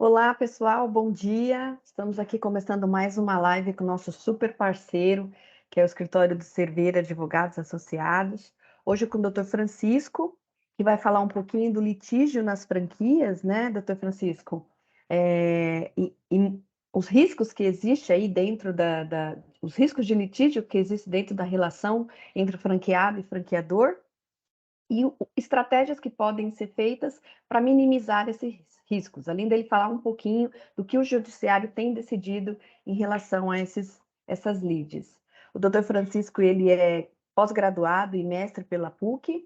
Olá, pessoal, bom dia. Estamos aqui começando mais uma live com o nosso super parceiro, que é o escritório do Cerveira Advogados Associados. Hoje com o Dr. Francisco, que vai falar um pouquinho do litígio nas franquias, né, Dr. Francisco? E os riscos que existem aí dentro os riscos de litígio que existem dentro da relação entre franqueado e franqueador e estratégias que podem ser feitas para minimizar esses riscos, além dele falar um pouquinho do que o judiciário tem decidido em relação a essas lides. O doutor Francisco, ele é pós-graduado e mestre pela PUC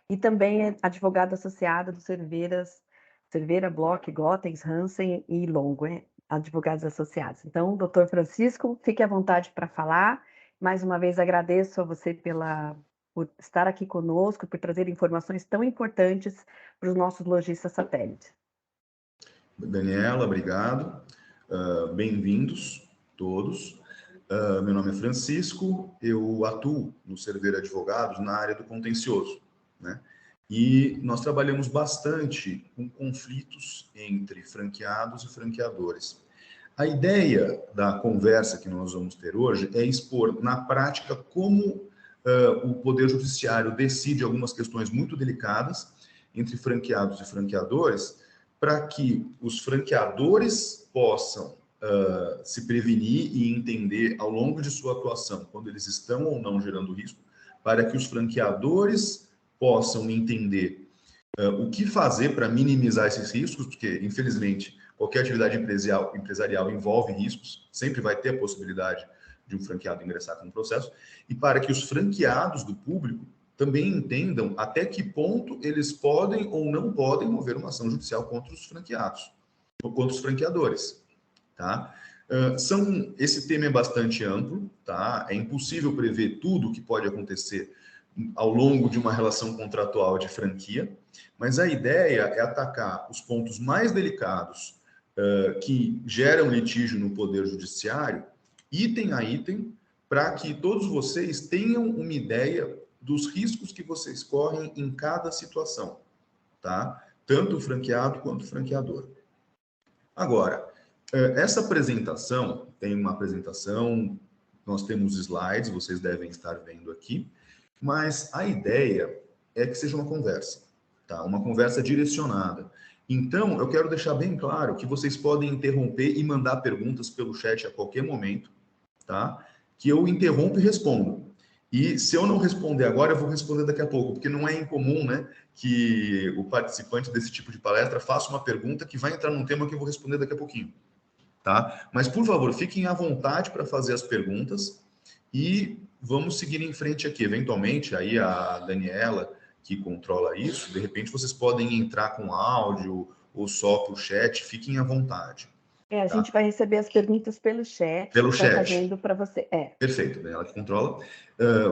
e também é advogado associado do Cerveira, Bloch, Gottens, Hansen e Longo, advogados associados. Então, doutor Francisco, fique à vontade para falar. Mais uma vez agradeço a você por estar aqui conosco, por trazer informações tão importantes para os nossos lojistas satélites. Daniela, obrigado. Bem-vindos todos. Meu nome é Francisco, eu atuo no Cerveira Advogados na área do contencioso, né? E nós trabalhamos bastante com conflitos entre franqueados e franqueadores. A ideia da conversa que nós vamos ter hoje é expor na prática como o Poder Judiciário decide algumas questões muito delicadas entre franqueados e franqueadores, para que os franqueadores possam se prevenir e entender ao longo de sua atuação, quando eles estão ou não gerando risco, para que os franqueadores possam entender o que fazer para minimizar esses riscos, porque, infelizmente, qualquer atividade empresarial envolve riscos, sempre vai ter a possibilidade de um franqueado ingressar com um processo, e para que os franqueados do público também entendam até que ponto eles podem ou não podem mover uma ação judicial contra os franqueados, ou contra os franqueadores, tá? Esse tema é bastante amplo, tá? É impossível prever tudo o que pode acontecer ao longo de uma relação contratual de franquia, mas a ideia é atacar os pontos mais delicados que geram litígio no Poder Judiciário, item a item, para que todos vocês tenham uma ideia dos riscos que vocês correm em cada situação, tá? Tanto o franqueado quanto o franqueador. Agora, essa apresentação, tem uma apresentação, nós temos slides, vocês devem estar vendo aqui, mas a ideia é que seja uma conversa, tá? Uma conversa direcionada. Então, eu quero deixar bem claro que vocês podem interromper e mandar perguntas pelo chat a qualquer momento, tá? Que eu interrompo e respondo. E se eu não responder agora, eu vou responder daqui a pouco, porque não é incomum, né, que o participante desse tipo de palestra faça uma pergunta que vai entrar num tema que eu vou responder daqui a pouquinho, tá? Mas, por favor, fiquem à vontade para fazer as perguntas e vamos seguir em frente aqui. Eventualmente, aí a Daniela, que controla isso, de repente vocês podem entrar com áudio ou só para o chat, fiquem à vontade. A gente vai receber as perguntas pelo chat. Pelo vai chat. Fazendo para você. Perfeito, né? Ela que controla.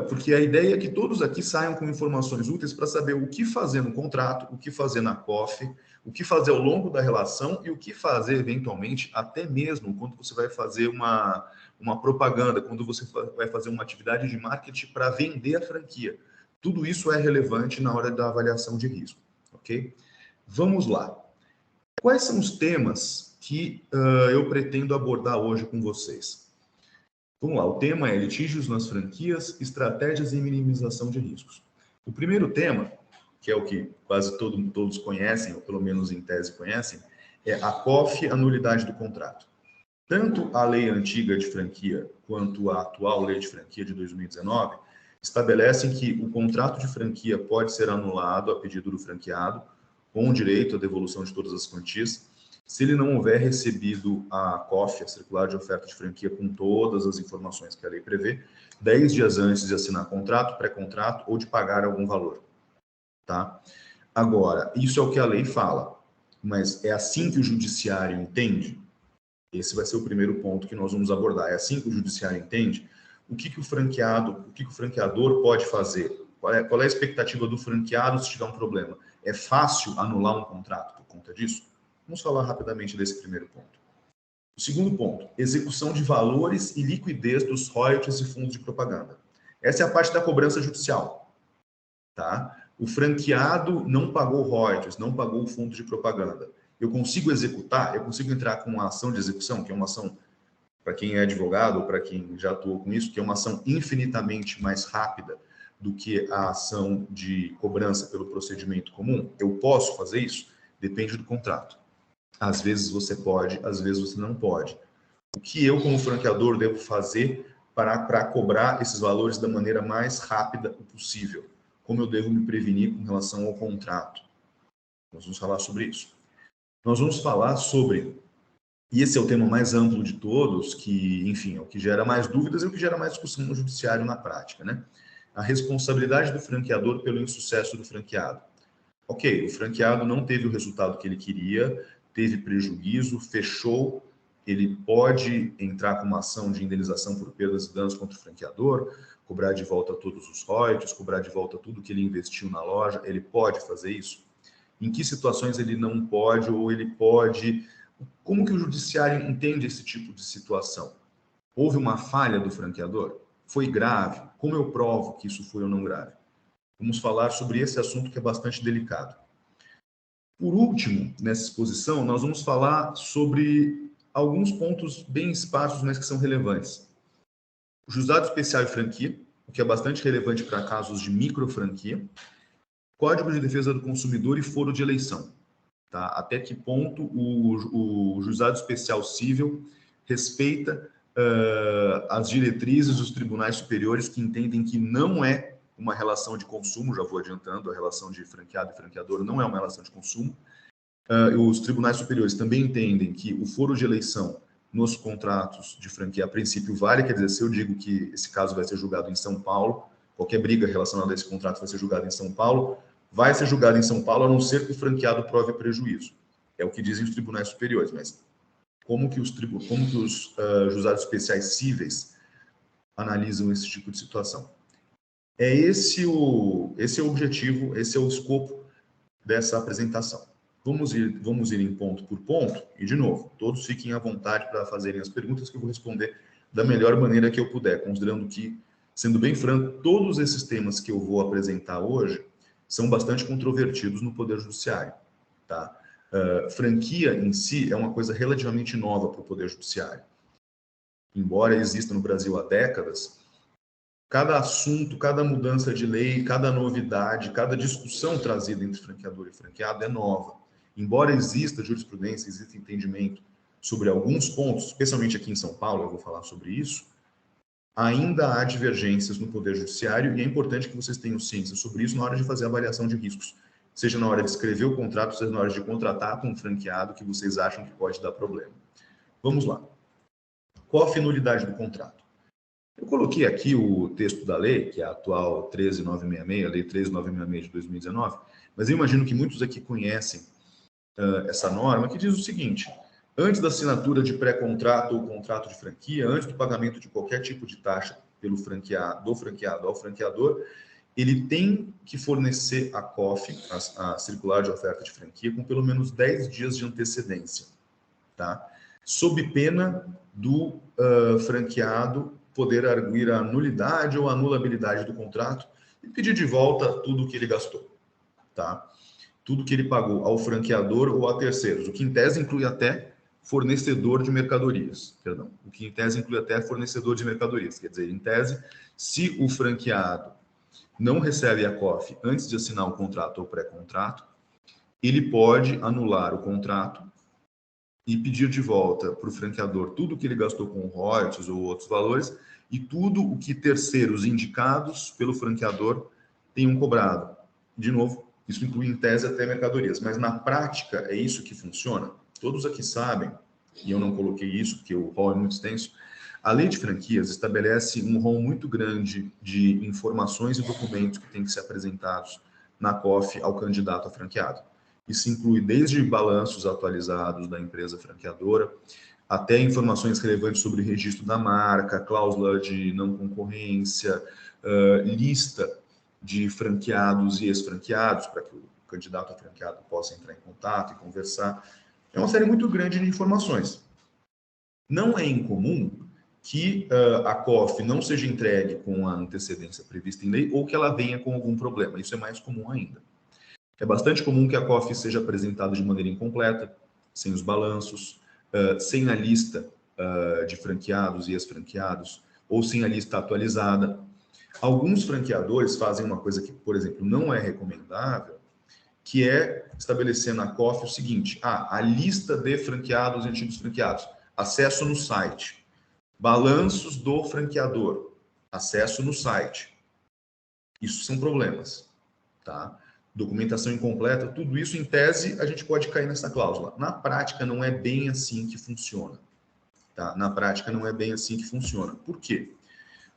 Porque a ideia é que todos aqui saiam com informações úteis para saber o que fazer no contrato, o que fazer na COF, o que fazer ao longo da relação e o que fazer, eventualmente, até mesmo quando você vai fazer uma propaganda, quando você vai fazer uma atividade de marketing para vender a franquia. Tudo isso é relevante na hora da avaliação de risco, ok? Vamos lá. Quais são os temas que eu pretendo abordar hoje com vocês? Vamos lá, o tema é litígios nas franquias, estratégias de minimização de riscos. O primeiro tema, que é o que quase todos conhecem, ou pelo menos em tese conhecem, é a COF, a nulidade do contrato. Tanto a lei antiga de franquia quanto a atual lei de franquia de 2019 estabelecem que o contrato de franquia pode ser anulado a pedido do franqueado, com direito à devolução de todas as quantias, se ele não houver recebido a COF, a circular de oferta de franquia, com todas as informações que a lei prevê, 10 dias antes de assinar contrato, pré-contrato ou de pagar algum valor, tá? Agora, isso é o que a lei fala, mas é assim que o judiciário entende? Esse vai ser o primeiro ponto que nós vamos abordar. É assim que o judiciário entende? O que o franqueador pode fazer? Qual é a expectativa do franqueado se tiver um problema? É fácil anular um contrato por conta disso? Vamos falar rapidamente desse primeiro ponto. O segundo ponto, execução de valores e liquidez dos royalties e fundos de propaganda. Essa é a parte da cobrança judicial, tá? O franqueado não pagou royalties, não pagou o fundo de propaganda. eu consigo executar, eu consigo entrar com uma ação de execução, que é uma ação, para quem é advogado ou para quem já atuou com isso, que é uma ação infinitamente mais rápida do que a ação de cobrança pelo procedimento comum. Eu posso fazer isso? Depende do contrato. Às vezes você pode, às vezes você não pode. O que eu, como franqueador, devo fazer para cobrar esses valores da maneira mais rápida possível? Como eu devo me prevenir com relação ao contrato? Nós vamos falar sobre isso. Nós vamos falar sobre, e esse é o tema mais amplo de todos, que, enfim, é o que gera mais dúvidas e o que gera mais discussão no judiciário na prática, né? A responsabilidade do franqueador pelo insucesso do franqueado. Ok, o franqueado não teve o resultado que ele queria, teve prejuízo, fechou, ele pode entrar com uma ação de indenização por perdas e danos contra o franqueador, cobrar de volta todos os royalties, cobrar de volta tudo que ele investiu na loja, ele pode fazer isso? Em que situações ele não pode ou ele pode? Como que o judiciário entende esse tipo de situação? Houve uma falha do franqueador? Foi grave? Como eu provo que isso foi ou não grave? Vamos falar sobre esse assunto que é bastante delicado. Por último, nessa exposição, nós vamos falar sobre alguns pontos bem esparsos, mas que são relevantes. O juizado especial e franquia, o que é bastante relevante para casos de microfranquia. Código de Defesa do Consumidor e foro de eleição. Tá? Até que ponto o juizado especial civil respeita as diretrizes dos tribunais superiores que entendem que não é uma relação de consumo, já vou adiantando, a relação de franqueado e franqueador não é uma relação de consumo. Os tribunais superiores também entendem que o foro de eleição nos contratos de franquia, a princípio, vale, quer dizer, se eu digo que esse caso vai ser julgado em São Paulo, qualquer briga relacionada a esse contrato vai ser julgada em São Paulo, vai ser julgado em São Paulo, a não ser que o franqueado prove prejuízo. É o que dizem os tribunais superiores, mas como que os juizados especiais cíveis analisam esse tipo de situação? Esse é o objetivo, esse é o escopo dessa apresentação. Vamos ir em ponto por ponto, e de novo, todos fiquem à vontade para fazerem as perguntas que eu vou responder da melhor maneira que eu puder, considerando que, sendo bem franco, todos esses temas que eu vou apresentar hoje são bastante controvertidos no Poder Judiciário. Tá? Franquia em si é uma coisa relativamente nova para o Poder Judiciário. Embora exista no Brasil há décadas, cada assunto, cada mudança de lei, cada novidade, cada discussão trazida entre franqueador e franqueado é nova. Embora exista jurisprudência, exista entendimento sobre alguns pontos, especialmente aqui em São Paulo, eu vou falar sobre isso, ainda há divergências no Poder Judiciário e é importante que vocês tenham ciência sobre isso na hora de fazer a avaliação de riscos, seja na hora de escrever o contrato, seja na hora de contratar com um franqueado que vocês acham que pode dar problema. Vamos lá. Qual a finalidade do contrato? Eu coloquei aqui o texto da lei, que é a atual 13966, a lei 13966 de 2019, mas eu imagino que muitos aqui conhecem essa norma, que diz o seguinte: antes da assinatura de pré-contrato ou contrato de franquia, antes do pagamento de qualquer tipo de taxa pelo franqueado, do franqueado ao franqueador, ele tem que fornecer a COF, a circular de oferta de franquia, com pelo menos 10 dias de antecedência, tá? Sob pena do franqueado poder arguir a nulidade ou a anulabilidade do contrato e pedir de volta tudo que ele gastou, tá? Tudo que ele pagou ao franqueador ou a terceiros, o que em tese inclui até fornecedor de mercadorias, perdão, o que em tese inclui até fornecedor de mercadorias, quer dizer, em tese, se o franqueado não recebe a COF antes de assinar o contrato ou pré-contrato, ele pode anular o contrato e pedir de volta para o franqueador tudo que ele gastou com royalties ou outros valores e tudo o que terceiros indicados pelo franqueador tenham cobrado. De novo, isso inclui em tese até mercadorias, mas na prática é isso que funciona? Todos aqui sabem, e eu não coloquei isso porque o rol é muito extenso, a lei de franquias estabelece um rol muito grande de informações e documentos que têm que ser apresentados na COF ao candidato a franqueado. Isso inclui desde balanços atualizados da empresa franqueadora, até informações relevantes sobre o registro da marca, cláusula de não concorrência, lista de franqueados e ex-franqueados, para que o candidato a franqueado possa entrar em contato e conversar. É uma série muito grande de informações. Não é incomum que a COF não seja entregue com a antecedência prevista em lei ou que ela venha com algum problema. Isso é mais comum ainda. É bastante comum que a COF seja apresentada de maneira incompleta, sem os balanços, sem a lista de franqueados e ex-franqueados, ou sem a lista atualizada. Alguns franqueadores fazem uma coisa que, por exemplo, não é recomendável, que é estabelecer na COF o seguinte: a lista de franqueados e antigos franqueados, acesso no site. Balanços do franqueador, acesso no site. Isso são problemas, tá? Documentação incompleta, tudo isso, em tese, a gente pode cair nessa cláusula. Na prática, não é bem assim que funciona. Tá? Na prática, não é bem assim que funciona. Por quê?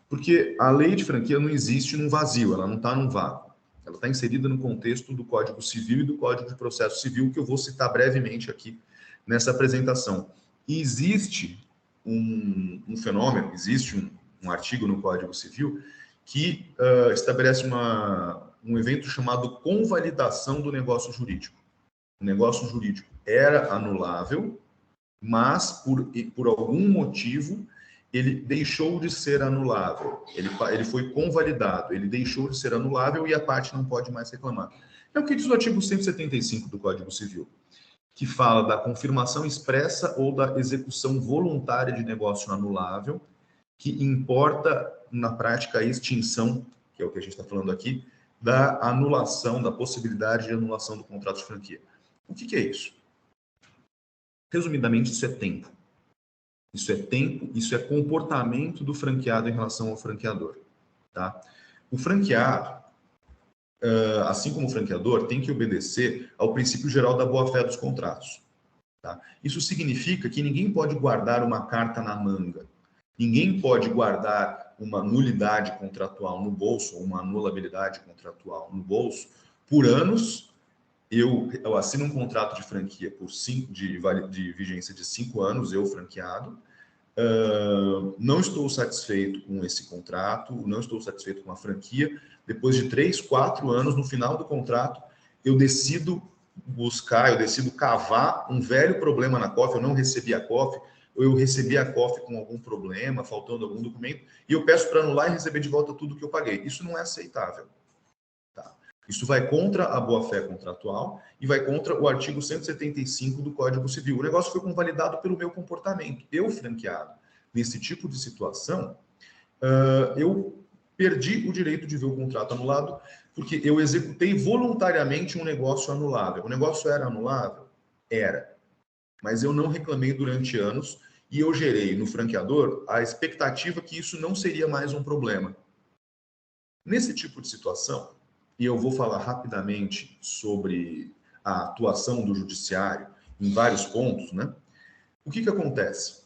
Porque a lei de franquia não existe num vazio, ela não está num vácuo. Ela está inserida no contexto do Código Civil e do Código de Processo Civil, que eu vou citar brevemente aqui nessa apresentação. E existe um fenômeno, existe um artigo no Código Civil que estabelece um evento chamado convalidação do negócio jurídico. O negócio jurídico era anulável, mas por algum motivo ele deixou de ser anulável, ele foi convalidado, ele deixou de ser anulável e a parte não pode mais reclamar. É o que diz o artigo 175 do Código Civil, que fala da confirmação expressa ou da execução voluntária de negócio anulável, que importa, na prática, a extinção, que é o que a gente está falando aqui, da anulação, da possibilidade de anulação do contrato de franquia. O que é isso? Resumidamente, isso é tempo. Isso é tempo, isso é comportamento do franqueado em relação ao franqueador. Tá? O franqueado, assim como o franqueador, tem que obedecer ao princípio geral da boa-fé dos contratos. Tá? Isso significa que ninguém pode guardar uma carta na manga. Ninguém pode guardar uma nulidade contratual no bolso, ou uma anulabilidade contratual no bolso, por anos. Eu assino um contrato de franquia de vigência de 5 anos, eu franqueado, não estou satisfeito com esse contrato, não estou satisfeito com a franquia. Depois de 3, 4 anos, no final do contrato, eu decido cavar um velho problema na COF, eu não recebi a COF, ou eu recebi a COF com algum problema, faltando algum documento, e eu peço para anular e receber de volta tudo que eu paguei. Isso não é aceitável. Tá? Isso vai contra a boa-fé contratual e vai contra o artigo 175 do Código Civil. O negócio foi convalidado pelo meu comportamento. Eu, franqueado, nesse tipo de situação, eu perdi o direito de ver o contrato anulado porque eu executei voluntariamente um negócio anulável. O negócio era anulável? Era. Mas eu não reclamei durante anos e eu gerei no franqueador a expectativa que isso não seria mais um problema. Nesse tipo de situação, e eu vou falar rapidamente sobre a atuação do judiciário em vários pontos, né? O que acontece?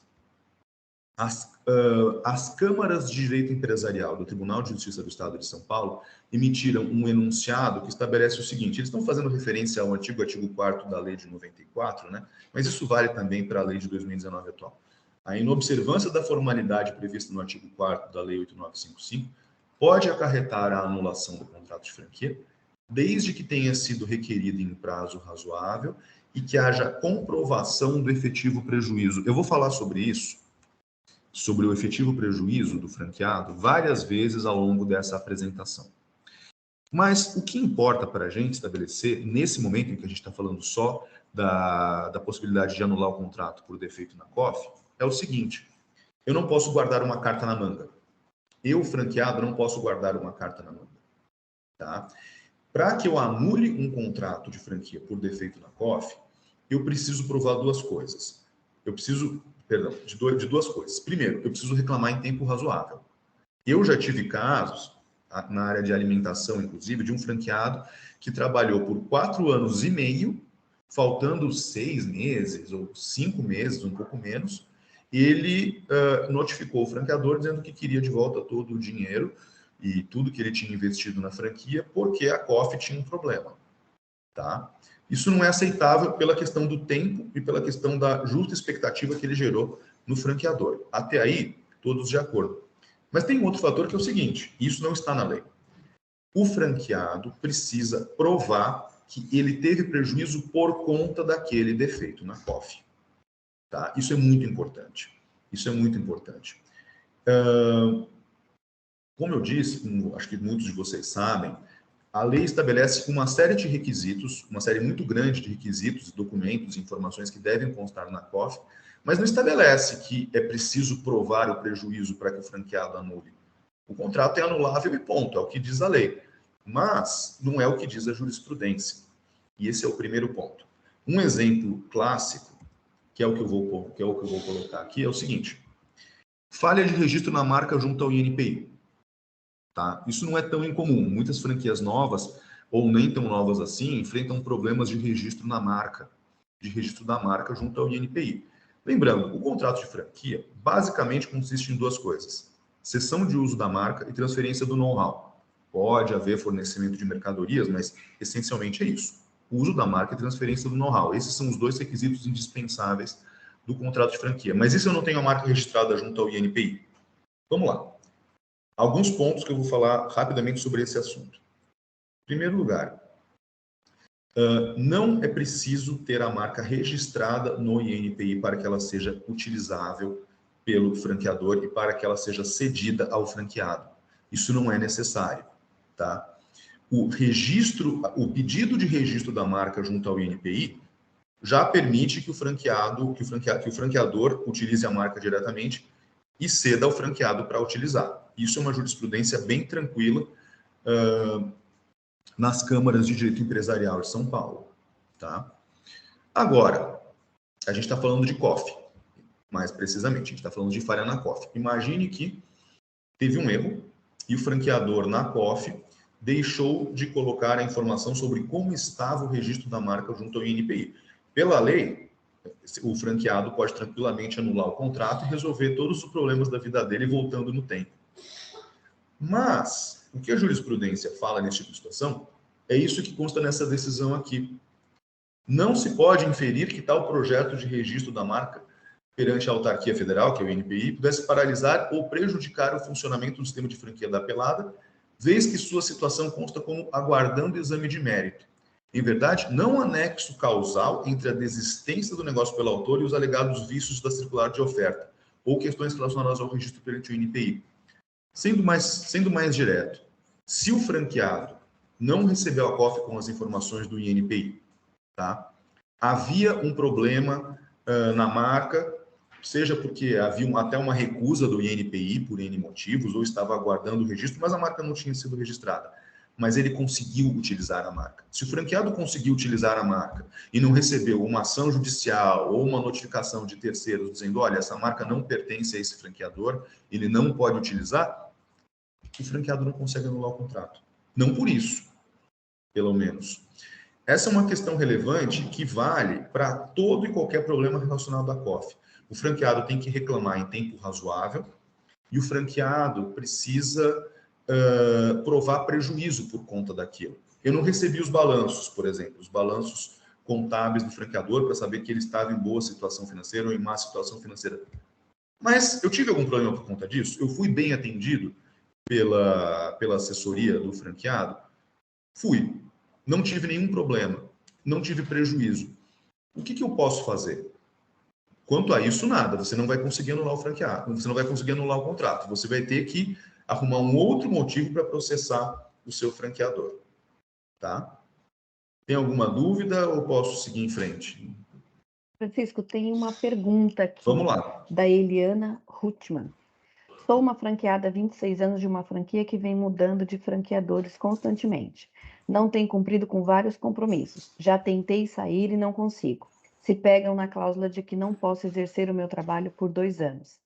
As câmaras de direito empresarial do Tribunal de Justiça do Estado de São Paulo emitiram um enunciado que estabelece o seguinte: eles estão fazendo referência ao artigo 4º da lei de 94, né? Mas isso vale também para a lei de 2019 atual. A inobservância da formalidade prevista no artigo 4º da lei 8955 pode acarretar a anulação do contrato de franquia, desde que tenha sido requerido em prazo razoável e que haja comprovação do efetivo prejuízo. Eu vou falar sobre isso, sobre o efetivo prejuízo do franqueado, várias vezes ao longo dessa apresentação. Mas o que importa para a gente estabelecer, nesse momento em que a gente está falando só da possibilidade de anular o contrato por defeito na COF, é o seguinte: eu não posso guardar uma carta na manga. Eu, franqueado, não posso guardar uma carta na manga. Tá? Para que eu anule um contrato de franquia por defeito na COF, eu preciso provar duas coisas. De duas coisas. Primeiro, eu preciso reclamar em tempo razoável. Eu já tive casos, na área de alimentação, inclusive, de um franqueado que trabalhou por 4 anos e meio, faltando 6 meses ou 5 meses, um pouco menos, ele notificou o franqueador dizendo que queria de volta todo o dinheiro e tudo que ele tinha investido na franquia, porque a COF tinha um problema. Tá? Isso não é aceitável pela questão do tempo e pela questão da justa expectativa que ele gerou no franqueador. Até aí, todos de acordo. Mas tem um outro fator que é o seguinte: isso não está na lei. O franqueado precisa provar que ele teve prejuízo por conta daquele defeito na COF. Tá? Isso é muito importante. Isso é muito importante. Como eu disse, acho que muitos de vocês sabem, A lei estabelece uma série de requisitos, uma série muito grande de requisitos, documentos, informações que devem constar na COF, mas não estabelece que é preciso provar o prejuízo para que o franqueado anule. O contrato é anulável e ponto, é o que diz a lei. Mas não é o que diz a jurisprudência. E esse é o primeiro ponto. Um exemplo clássico, que é o que eu vou colocar aqui, é o seguinte: falha de registro na marca junto ao INPI. Tá? Isso não é tão incomum. Muitas franquias novas, ou nem tão novas assim, enfrentam problemas de registro na marca, de registro da marca junto ao INPI. Lembrando, o contrato de franquia basicamente consiste em duas coisas: cessão de uso da marca e transferência do know-how. Pode haver fornecimento de mercadorias, mas essencialmente é isso: o uso da marca e transferência do know-how. Esses são os dois requisitos indispensáveis do contrato de franquia. Mas e se eu não tenho a marca registrada junto ao INPI? Vamos lá. Alguns pontos que eu vou falar rapidamente sobre esse assunto. Em primeiro lugar, não é preciso ter a marca registrada no INPI para que ela seja utilizável pelo franqueador e para que ela seja cedida ao franqueado. Isso não é necessário, tá? O pedido de registro da marca junto ao INPI já permite que o franqueador utilize a marca diretamente e ceda ao franqueado para utilizar. Isso é uma jurisprudência bem tranquila nas câmaras de direito empresarial de São Paulo. Tá? Agora, a gente está falando de COF, mais precisamente, a gente está falando de falha na COF. Imagine que teve um erro e o franqueador na COF deixou de colocar a informação sobre como estava o registro da marca junto ao INPI. Pela lei, o franqueado pode tranquilamente anular o contrato e resolver todos os problemas da vida dele voltando no tempo. Mas, o que a jurisprudência fala nesse tipo de situação é isso que consta nessa decisão aqui. Não se pode inferir que tal projeto de registro da marca perante a autarquia federal, que é o INPI, pudesse paralisar ou prejudicar o funcionamento do sistema de franquia da apelada, vez que sua situação consta como aguardando exame de mérito. Em verdade, não há nexo causal entre a desistência do negócio pelo autor e os alegados vícios da circular de oferta, ou questões relacionadas ao registro perante o INPI. Sendo mais direto, se o franqueado não recebeu a COF com as informações do INPI, tá? Havia um problema na marca, seja porque havia até uma recusa do INPI por N motivos, ou estava aguardando o registro, mas a marca não tinha sido registrada. Mas ele conseguiu utilizar a marca. Se o franqueado conseguiu utilizar a marca e não recebeu uma ação judicial ou uma notificação de terceiros dizendo, olha, essa marca não pertence a esse franqueador, ele não pode utilizar, o franqueado não consegue anular o contrato. Não por isso, pelo menos. Essa é uma questão relevante que vale para todo e qualquer problema relacionado à COF. O franqueado tem que reclamar em tempo razoável e o franqueado precisa provar prejuízo por conta daquilo. Eu não recebi os balanços, por exemplo, os balanços contábeis do franqueador para saber que ele estava em boa situação financeira ou em má situação financeira. Mas eu tive algum problema por conta disso? Eu fui bem atendido pela assessoria do franqueado? Fui. Não tive nenhum problema. Não tive prejuízo. O que eu posso fazer? Quanto a isso, nada. Você não vai conseguir anular o franqueado. Você não vai conseguir anular o contrato. Você vai ter que arrumar um outro motivo para processar o seu franqueador. Tá? Tem alguma dúvida ou posso seguir em frente? Francisco, tem uma pergunta aqui. Vamos lá. Da Eliana Rutman. Sou uma franqueada há 26 anos de uma franquia que vem mudando de franqueadores constantemente. Não tem cumprido com vários compromissos. Já tentei sair e não consigo. Se pegam na cláusula de que não posso exercer o meu trabalho por 2 anos.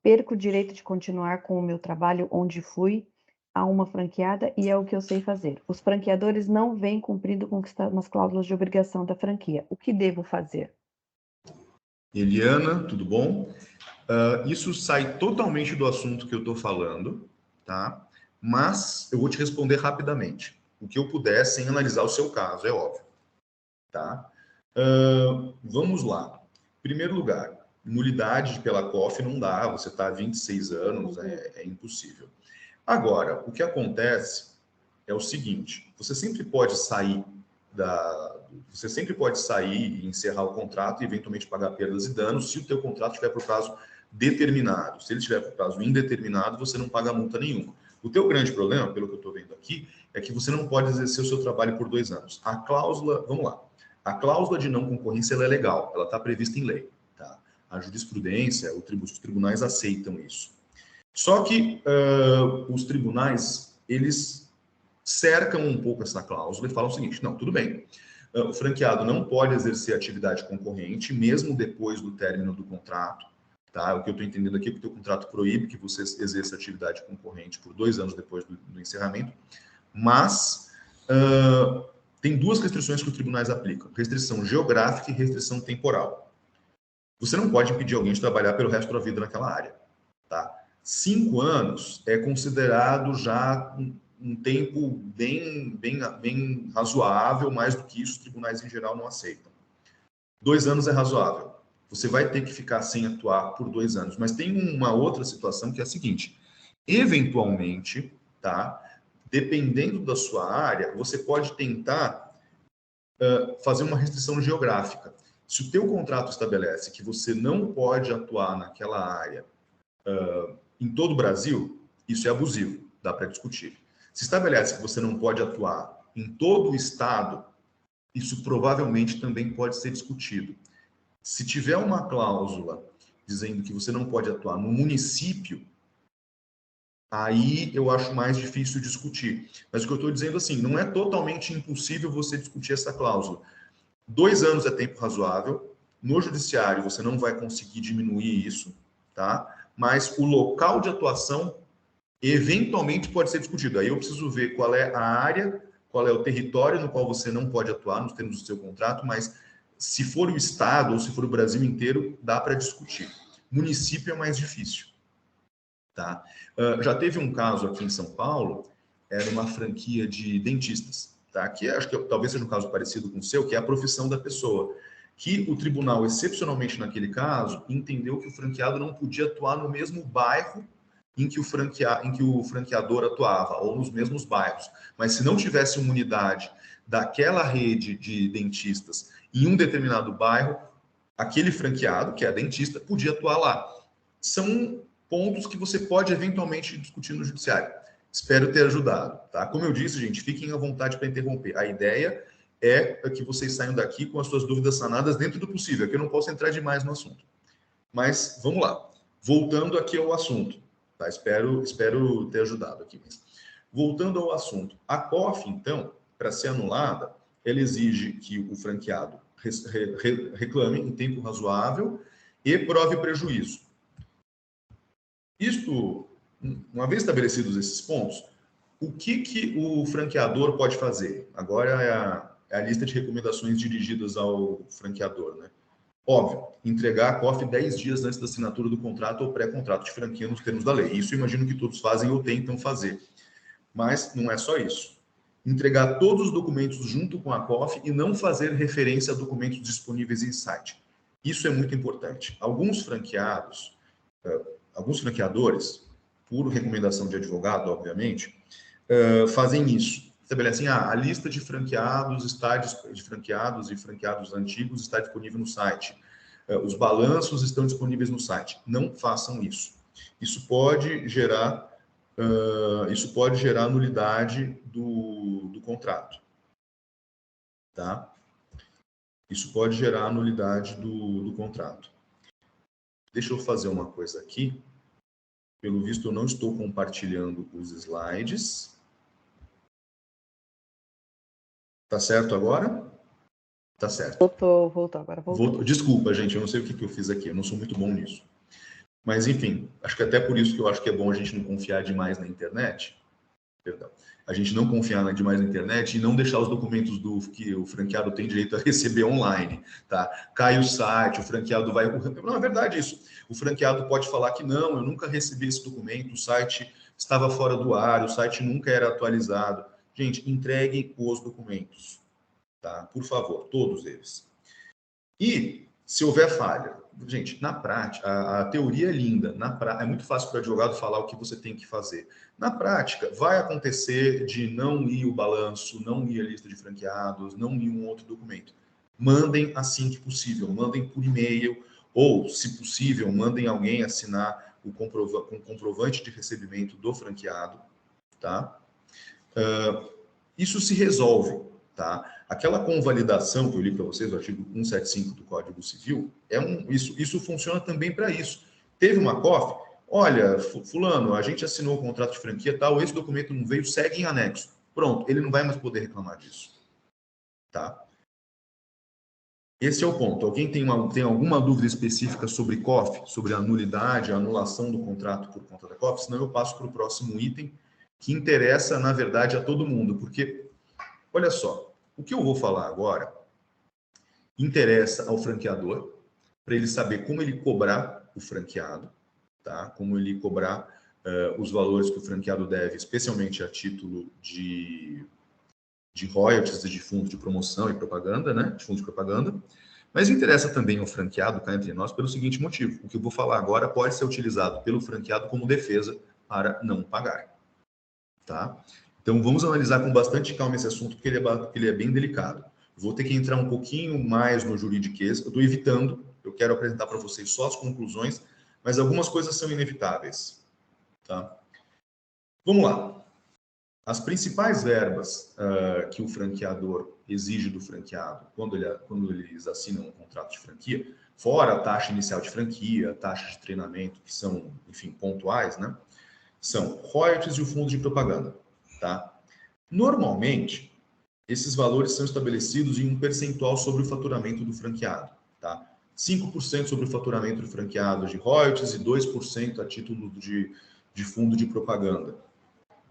Perco o direito de continuar com o meu trabalho onde fui a uma franqueada e é o que eu sei fazer. Os franqueadores não vêm cumprindo com o que está nas cláusulas de obrigação da franquia. O que devo fazer? Eliana, tudo bom? Isso sai totalmente do assunto que eu estou falando, tá? Mas eu vou te responder rapidamente. O que eu puder, sem analisar o seu caso, é óbvio. Tá? Vamos lá. Em primeiro lugar, nulidade pela COF não dá, você está há 26 anos, é impossível. Agora, o que acontece é o seguinte, você sempre pode sair e encerrar o contrato e eventualmente pagar perdas e danos se o teu contrato estiver por prazo determinado. Se ele estiver por prazo indeterminado, você não paga multa nenhuma. O teu grande problema, pelo que eu estou vendo aqui, é que você não pode exercer o seu trabalho por 2 anos. A cláusula, vamos lá, a cláusula de não concorrência ela é legal, ela está prevista em lei. Tá? A jurisprudência, os tribunais aceitam isso. Só que os tribunais, eles cercam um pouco essa cláusula e falam o seguinte, não, tudo bem, o franqueado não pode exercer atividade concorrente, mesmo depois do término do contrato. Tá? O que eu estou entendendo aqui é que o teu contrato proíbe que você exerça atividade concorrente por 2 anos depois do encerramento, mas tem 2 restrições que os tribunais aplicam, restrição geográfica e restrição temporal. Você não pode impedir alguém de trabalhar pelo resto da vida naquela área. Tá? 5 anos é considerado já um tempo bem razoável, mais do que isso os tribunais em geral não aceitam. 2 anos é razoável. Você vai ter que ficar sem atuar por 2 anos. Mas tem uma outra situação que é a seguinte: eventualmente, tá? Dependendo da sua área, você pode tentar fazer uma restrição geográfica. Se o teu contrato estabelece que você não pode atuar naquela área em todo o Brasil, isso é abusivo, dá para discutir. Se estabelece que você não pode atuar em todo o estado, isso provavelmente também pode ser discutido. Se tiver uma cláusula dizendo que você não pode atuar no município, aí eu acho mais difícil discutir. Mas o que eu estou dizendo assim, não é totalmente impossível você discutir essa cláusula. 2 anos é tempo razoável. No judiciário você não vai conseguir diminuir isso, tá? Mas o local de atuação eventualmente pode ser discutido. Aí eu preciso ver qual é a área, qual é o território no qual você não pode atuar nos termos do seu contrato, mas se for o estado ou se for o Brasil inteiro, dá para discutir. Município é mais difícil. Tá? Já teve um caso aqui em São Paulo, era uma franquia de dentistas, tá? Que acho que talvez seja um caso parecido com o seu, que é a profissão da pessoa. Que o tribunal, excepcionalmente naquele caso, entendeu que o franqueado não podia atuar no mesmo bairro em que o franqueador atuava, ou nos mesmos bairros. Mas se não tivesse uma unidade daquela rede de dentistas em um determinado bairro, aquele franqueado, que é dentista, podia atuar lá. São pontos que você pode eventualmente discutir no judiciário. Espero ter ajudado, tá? Como eu disse, gente, fiquem à vontade para interromper. A ideia é que vocês saiam daqui com as suas dúvidas sanadas dentro do possível, que eu não posso entrar demais no assunto. Mas vamos lá. Voltando aqui ao assunto, tá? Espero ter ajudado aqui. Voltando ao assunto, a COF, então, para ser anulada, ela exige que o franqueado reclame em tempo razoável e prove prejuízo. Isto, uma vez estabelecidos esses pontos, o que o franqueador pode fazer? Agora é a lista de recomendações dirigidas ao franqueador, né? Óbvio, entregar a COF 10 dias antes da assinatura do contrato ou pré-contrato de franquia nos termos da lei. Isso eu imagino que todos fazem ou tentam fazer. Mas não é só isso. Entregar todos os documentos junto com a COF e não fazer referência a documentos disponíveis em site. Isso é muito importante. Alguns franqueadores, por recomendação de advogado, obviamente, fazem isso. Estabelecem a lista de franqueados, de franqueados e franqueados antigos está disponível no site. Os balanços estão disponíveis no site. Não façam isso. Isso pode gerar nulidade do contrato. Tá? Isso pode gerar nulidade do contrato. Deixa eu fazer uma coisa aqui. Pelo visto, eu não estou compartilhando os slides. Tá certo agora? Tá certo. Voltou, agora voltou. Desculpa, gente, eu não sei o que eu fiz aqui, eu não sou muito bom nisso. Mas, enfim, acho que até por isso que eu acho que é bom a gente não confiar demais na internet. Perdão. A gente não confiar demais na internet e não deixar os documentos que o franqueado tem direito a receber online, tá? Cai o site, o franqueado vai... Não, é verdade isso. O franqueado pode falar que não, eu nunca recebi esse documento, o site estava fora do ar, o site nunca era atualizado. Gente, entreguem os documentos, tá? Por favor, todos eles. E se houver falha, gente, na prática, a teoria é linda, é muito fácil para o advogado falar o que você tem que fazer. Na prática, vai acontecer de não ir o balanço, não ir a lista de franqueados, não ir um outro documento. Mandem assim que possível, mandem por e-mail, ou, se possível, mandem alguém assinar com comprovante de recebimento do franqueado, tá? Isso se resolve, tá? Aquela convalidação que eu li para vocês, o artigo 175 do Código Civil, isso funciona também para isso. Teve uma COF, olha, fulano, a gente assinou o contrato de franquia tal, esse documento não veio, segue em anexo. Pronto, ele não vai mais poder reclamar disso, tá? Esse é o ponto. Alguém tem alguma dúvida específica sobre COF, sobre a nulidade, a anulação do contrato por conta da COF? Senão eu passo para o próximo item, que interessa, na verdade, a todo mundo. Porque, olha só, o que eu vou falar agora interessa ao franqueador, para ele saber como ele cobrar o franqueado, tá? Como ele cobrar os valores que o franqueado deve, especialmente a título de royalties e de fundo de promoção e propaganda, né? De fundo de propaganda. Mas interessa também ao franqueado, cá entre nós, pelo seguinte motivo. O que eu vou falar agora pode ser utilizado pelo franqueado como defesa para não pagar, tá? Então, vamos analisar com bastante calma esse assunto, porque ele é bem delicado. Vou ter que entrar um pouquinho mais no juridiquês. Eu estou evitando, eu quero apresentar para vocês só as conclusões, mas algumas coisas são inevitáveis, tá? Vamos lá. As principais verbas que o franqueador exige do franqueado quando eles assinam um contrato de franquia, fora a taxa inicial de franquia, a taxa de treinamento, que são, enfim, pontuais, né? São royalties e o fundo de propaganda, tá? Normalmente, esses valores são estabelecidos em um percentual sobre o faturamento do franqueado, tá? 5% sobre o faturamento do franqueado de royalties e 2% a título de fundo de propaganda,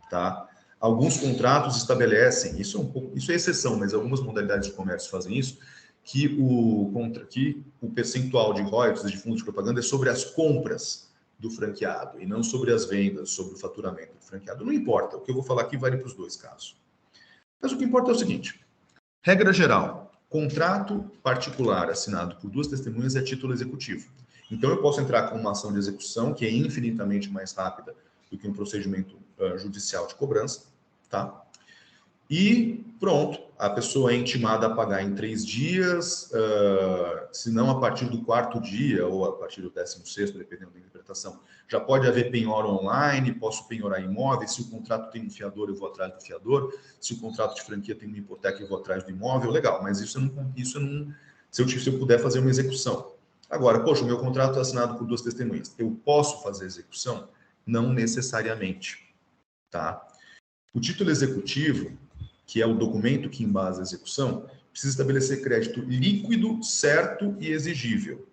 tá? Alguns contratos estabelecem, isso é exceção, mas algumas modalidades de comércio fazem isso, que o percentual de royalties de fundo de propaganda é sobre as compras do franqueado e não sobre as vendas, sobre o faturamento do franqueado. Não importa, o que eu vou falar aqui vale para os dois casos. Mas o que importa é o seguinte, regra geral, contrato particular assinado por duas testemunhas é título executivo. Então eu posso entrar com uma ação de execução que é infinitamente mais rápida do que um procedimento judicial de cobrança, tá? E pronto, a pessoa é intimada a pagar em 3 dias, se não a partir do 4º dia ou a partir do 16º, dependendo da interpretação. Já pode haver penhora online, posso penhorar imóveis, se o contrato tem um fiador, eu vou atrás do fiador, se o contrato de franquia tem uma hipoteca, eu vou atrás do imóvel, legal, mas se eu puder fazer uma execução. Agora, poxa, o meu contrato é assinado por duas testemunhas, eu posso fazer execução? Não necessariamente, tá? O título executivo, que é o documento que embasa a execução, precisa estabelecer crédito líquido, certo e exigível,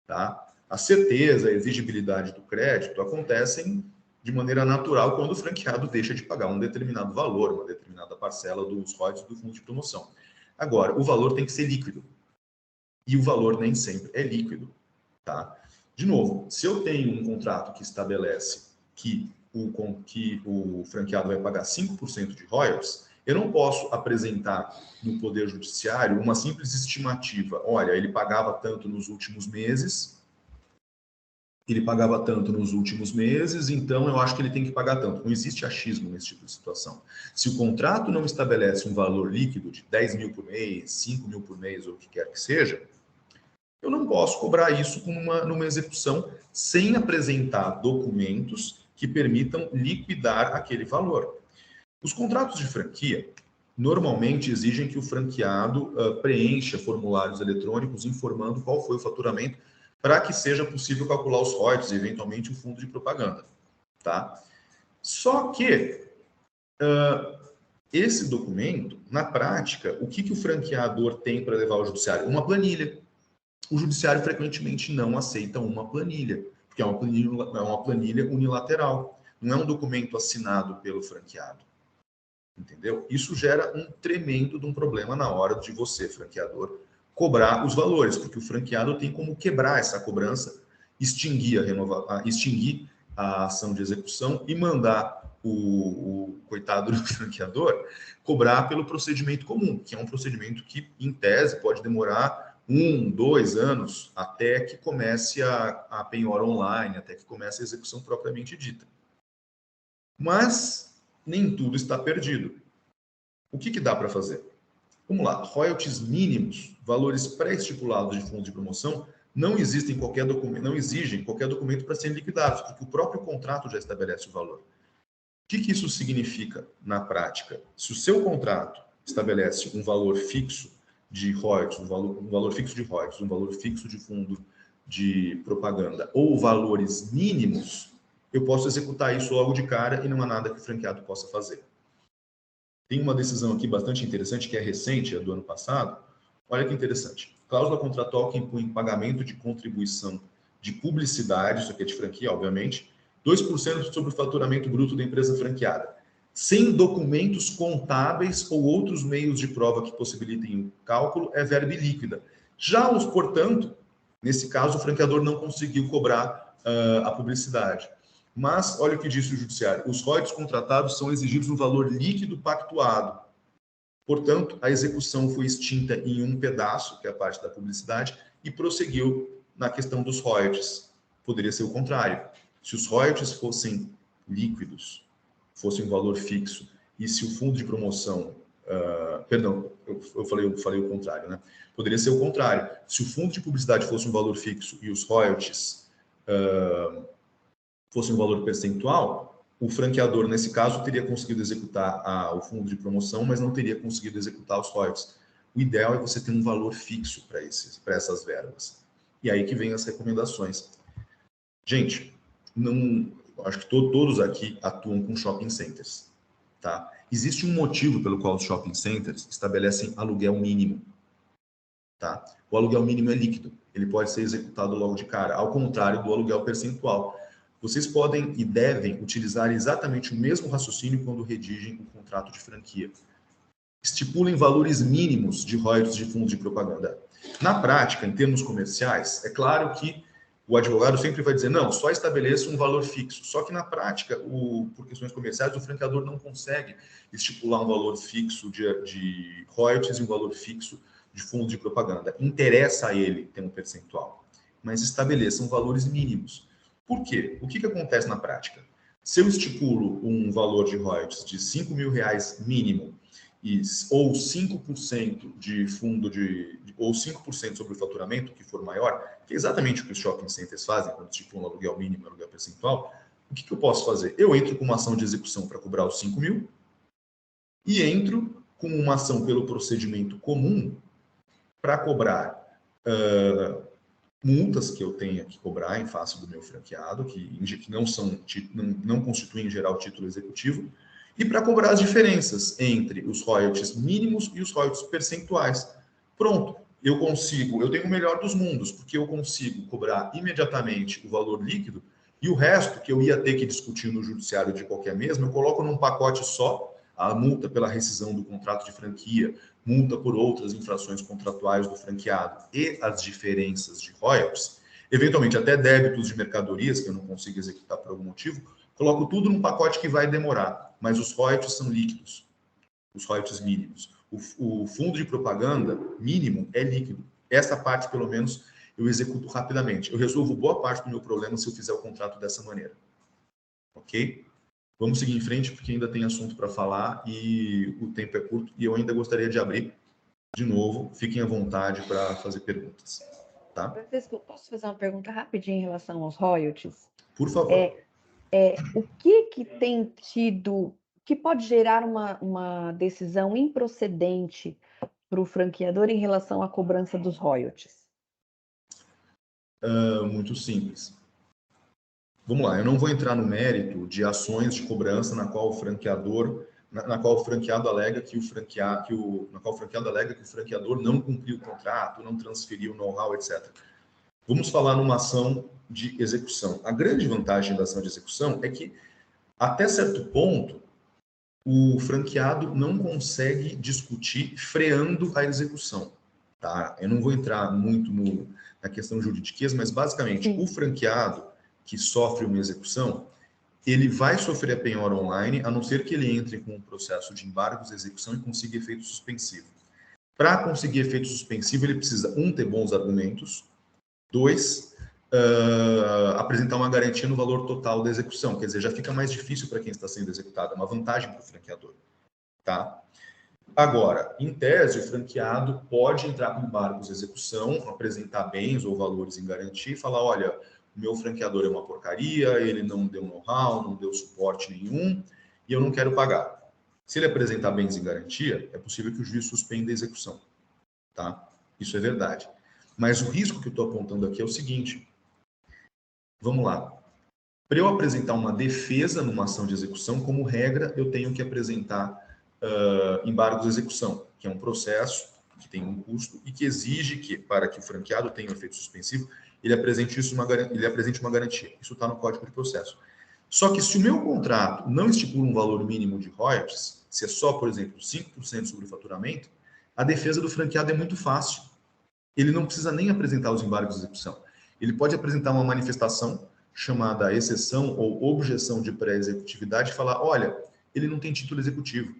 tá? A certeza, a exigibilidade do crédito acontecem de maneira natural quando o franqueado deixa de pagar um determinado valor, uma determinada parcela dos royalties do fundo de promoção. Agora, o valor tem que ser líquido. E o valor nem sempre é líquido, tá? De novo, se eu tenho um contrato que estabelece que o franqueado vai pagar 5% de royalties, eu não posso apresentar no Poder Judiciário uma simples estimativa. Olha, ele pagava tanto nos últimos meses, então eu acho que ele tem que pagar tanto. Não existe achismo nesse tipo de situação. Se o contrato não estabelece um valor líquido de 10 mil por mês, 5 mil por mês, ou o que quer que seja, eu não posso cobrar isso numa execução sem apresentar documentos que permitam liquidar aquele valor. Os contratos de franquia normalmente exigem que o franqueado preencha formulários eletrônicos informando qual foi o faturamento para que seja possível calcular os royalties e, eventualmente, o fundo de propaganda, tá? Só que esse documento, na prática, o que o franqueador tem para levar ao judiciário? Uma planilha. O judiciário frequentemente não aceita uma planilha, porque é uma planilha unilateral, não é um documento assinado pelo franqueado. Entendeu? Isso gera um tremendo de um problema na hora de você, franqueador, cobrar os valores, porque o franqueado tem como quebrar essa cobrança, extinguir a ação de execução e mandar o coitado do franqueador cobrar pelo procedimento comum, que é um procedimento que, em tese, pode demorar 1, 2 anos até que comece a penhora online, até que comece a execução propriamente dita. Mas nem tudo está perdido. O que dá para fazer? Vamos lá, royalties mínimos, valores pré-estipulados de fundo de promoção, não exigem qualquer documento para serem liquidados, porque o próprio contrato já estabelece o valor. que isso significa na prática? Se o seu contrato estabelece um valor fixo de royalties, um valor fixo de royalties, um valor fixo de fundo de propaganda ou valores mínimos, eu posso executar isso logo de cara e não há nada que o franqueado possa fazer. Tem uma decisão aqui bastante interessante, que é recente, é do ano passado. Olha que interessante. Cláusula contratual que impõe pagamento de contribuição de publicidade, isso aqui é de franquia, obviamente, 2% sobre o faturamento bruto da empresa franqueada, sem documentos contábeis ou outros meios de prova que possibilitem o cálculo, é verba líquida. Já os, portanto, nesse caso, o franqueador não conseguiu cobrar a publicidade. Mas, olha o que disse o judiciário, os royalties contratados são exigidos no valor líquido pactuado. Portanto, a execução foi extinta em um pedaço, que é a parte da publicidade, e prosseguiu na questão dos royalties. Poderia ser o contrário. Se os royalties fossem líquidos, fossem um valor fixo, e se o fundo de promoção... perdão, eu falei o contrário, né? Poderia ser o contrário. Se o fundo de publicidade fosse um valor fixo e os royalties fosse um valor percentual, o franqueador, nesse caso, teria conseguido executar o fundo de promoção, mas não teria conseguido executar os royalties. O ideal é você ter um valor fixo para essas verbas. E aí que vem as recomendações. Gente, acho que todos aqui atuam com shopping centers. Tá? Existe um motivo pelo qual os shopping centers estabelecem aluguel mínimo. Tá? O aluguel mínimo é líquido. Ele pode ser executado logo de cara, ao contrário do aluguel percentual. Vocês podem e devem utilizar exatamente o mesmo raciocínio quando redigem um contrato de franquia. Estipulem valores mínimos de royalties de fundo de propaganda. Na prática, em termos comerciais, é claro que o advogado sempre vai dizer, não, só estabeleça um valor fixo. Só que na prática, por questões comerciais, o franqueador não consegue estipular um valor fixo de royalties e um valor fixo de fundo de propaganda. Interessa a ele ter um percentual, mas estabeleçam valores mínimos. Por quê? O que acontece na prática? Se eu estipulo um valor de royalties de R$5.000 mínimo, ou 5% de fundo ou 5% sobre o faturamento, que for maior, que é exatamente o que os shopping centers fazem quando estipulam aluguel mínimo e aluguel percentual, o que eu posso fazer? Eu entro com uma ação de execução para cobrar os 5.000 e entro com uma ação pelo procedimento comum para cobrar multas que eu tenha que cobrar em face do meu franqueado, que não constituem em geral título executivo, e para cobrar as diferenças entre os royalties mínimos e os royalties percentuais. Pronto, eu tenho o melhor dos mundos, porque eu consigo cobrar imediatamente o valor líquido e o resto que eu ia ter que discutir no judiciário de qualquer mesmo, eu coloco num pacote só, a multa pela rescisão do contrato de franquia, multa por outras infrações contratuais do franqueado e as diferenças de royalties, eventualmente até débitos de mercadorias que eu não consigo executar por algum motivo, coloco tudo num pacote que vai demorar, mas os royalties são líquidos, os royalties mínimos. O fundo de propaganda mínimo é líquido. Essa parte, pelo menos, eu executo rapidamente. Eu resolvo boa parte do meu problema se eu fizer o contrato dessa maneira. Ok? Vamos seguir em frente, porque ainda tem assunto para falar e o tempo é curto. E eu ainda gostaria de abrir de novo. Fiquem à vontade para fazer perguntas. Tá? Francisco, posso fazer uma pergunta rapidinha em relação aos royalties? Por favor. O que tem tido, que pode gerar uma decisão improcedente para o franqueador em relação à cobrança dos royalties? Muito simples. Vamos lá, eu não vou entrar no mérito de ações de cobrança na qual o franqueado alega que o franqueador não cumpriu o contrato, não transferiu o know-how, etc. Vamos falar numa ação de execução. A grande vantagem da ação de execução é que, até certo ponto, o franqueado não consegue discutir freando a execução. Tá? Eu não vou entrar muito na questão juridiqueza, mas basicamente o franqueado que sofre uma execução, ele vai sofrer a penhora online, a não ser que ele entre com um processo de embargos de execução e consiga efeito suspensivo. Para conseguir efeito suspensivo, ele precisa, ter bons argumentos, 2, apresentar uma garantia no valor total da execução. Quer dizer, já fica mais difícil para quem está sendo executado, é uma vantagem para o franqueador. Tá? Agora, em tese, o franqueado pode entrar com embargos de execução, apresentar bens ou valores em garantia e falar, olha, o meu franqueador é uma porcaria, ele não deu know-how, não deu suporte nenhum, e eu não quero pagar. Se ele apresentar bens em garantia, é possível que o juiz suspenda a execução. Tá? Isso é verdade. Mas o risco que eu estou apontando aqui é o seguinte. Vamos lá. Para eu apresentar uma defesa numa ação de execução, como regra, eu tenho que apresentar embargo de execução, que é um processo que tem um custo e que exige que, para que o franqueado tenha um efeito suspensivo, ele apresente uma garantia. Isso está no Código de Processo. Só que se o meu contrato não estipula um valor mínimo de royalties, se é só, por exemplo, 5% sobre o faturamento, a defesa do franqueado é muito fácil. Ele não precisa nem apresentar os embargos de execução. Ele pode apresentar uma manifestação chamada exceção ou objeção de pré-executividade e falar, olha, ele não tem título executivo.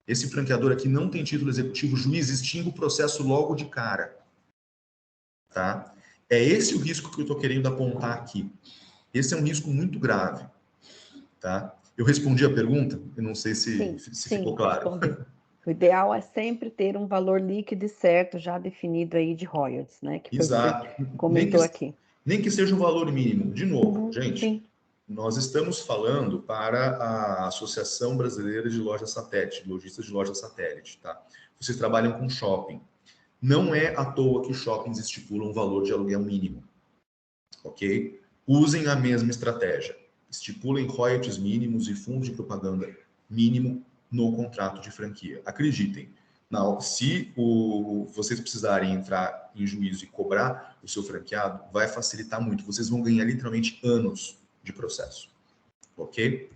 Esse franqueador aqui não tem título executivo, o juiz extingue o processo logo de cara. Tá? É esse o risco que eu estou querendo apontar aqui. Esse é um risco muito grave. Tá? Eu respondi a pergunta? Eu não sei se ficou claro. Respondi. O ideal é sempre ter um valor líquido e certo, já definido aí de royalties, né? Que Exato. você comentou aqui. Nem que seja um valor mínimo. De novo, gente, sim. Nós estamos falando para a Associação Brasileira de Lojas Satélite, lojistas de lojas satélite, tá? Vocês trabalham com shopping. Não é à toa que os shoppings estipulam um valor de aluguel mínimo, ok? Usem a mesma estratégia. Estipulem royalties mínimos e fundo de propaganda mínimo no contrato de franquia. Acreditem, se vocês precisarem entrar em juízo e cobrar o seu franqueado, vai facilitar muito. Vocês vão ganhar literalmente anos de processo. Ok?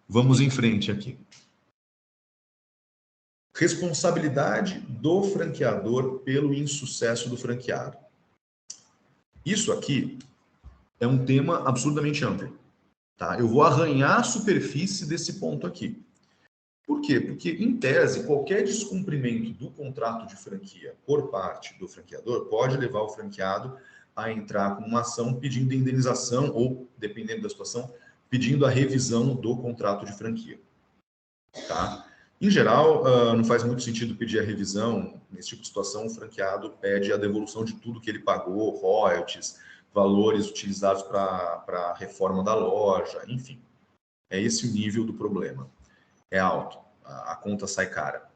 Vamos em frente aqui. Responsabilidade do franqueador pelo insucesso do franqueado. Isso aqui é um tema absurdamente amplo. Tá? Eu vou arranhar a superfície desse ponto aqui. Por quê? Porque, em tese, qualquer descumprimento do contrato de franquia por parte do franqueador pode levar o franqueado a entrar com uma ação pedindo indenização ou, dependendo da situação, pedindo a revisão do contrato de franquia. Tá? Em geral, não faz muito sentido pedir a revisão. Nesse tipo de situação, o franqueado pede a devolução de tudo que ele pagou, royalties, valores utilizados para a reforma da loja, enfim. É esse o nível do problema. É alto, a conta sai cara.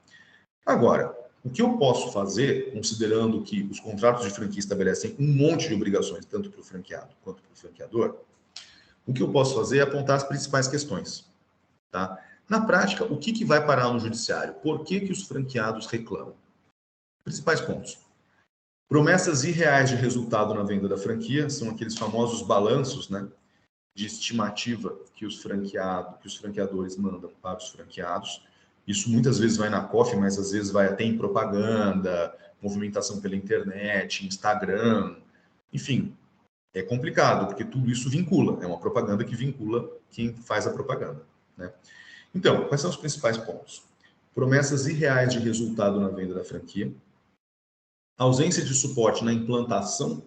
Agora, o que eu posso fazer, considerando que os contratos de franquia estabelecem um monte de obrigações, tanto para o franqueado quanto para o franqueador, o que eu posso fazer é apontar as principais questões. Tá? Na prática, o que vai parar no judiciário? Por que os franqueados reclamam? Principais pontos. Promessas irreais de resultado na venda da franquia, são aqueles famosos balanços, né, de estimativa que os franqueadores mandam para os franqueados. Isso muitas vezes vai na COF, mas às vezes vai até em propaganda, movimentação pela internet, Instagram, enfim. É complicado, porque tudo isso vincula. É uma propaganda que vincula quem faz a propaganda, né? Então, quais são os principais pontos? Promessas irreais de resultado na venda da franquia, ausência de suporte na implantação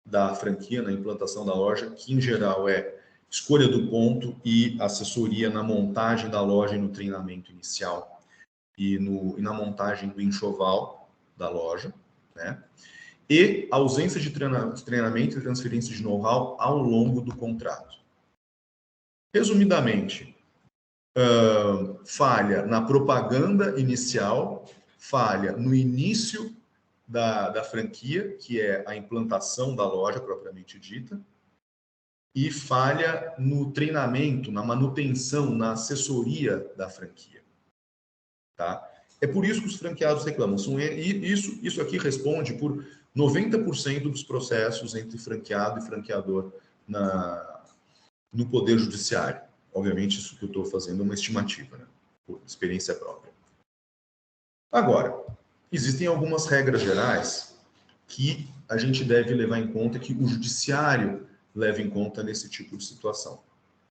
da franquia, na implantação da loja, que em geral é escolha do ponto e assessoria na montagem da loja e no treinamento inicial e na montagem do enxoval da loja, né? E ausência de treinamento e transferência de know-how ao longo do contrato. Resumidamente, falha na propaganda inicial, falha no início da franquia, que é a implantação da loja propriamente dita, e falha no treinamento, na manutenção, na assessoria da franquia. Tá? É por isso que os franqueados reclamam. Isso aqui responde por 90% dos processos entre franqueado e franqueador no Poder Judiciário. Obviamente, isso que eu estou fazendo é uma estimativa, né? Por experiência própria. Agora, existem algumas regras gerais que a gente deve levar em conta, que o judiciário leva em conta nesse tipo de situação.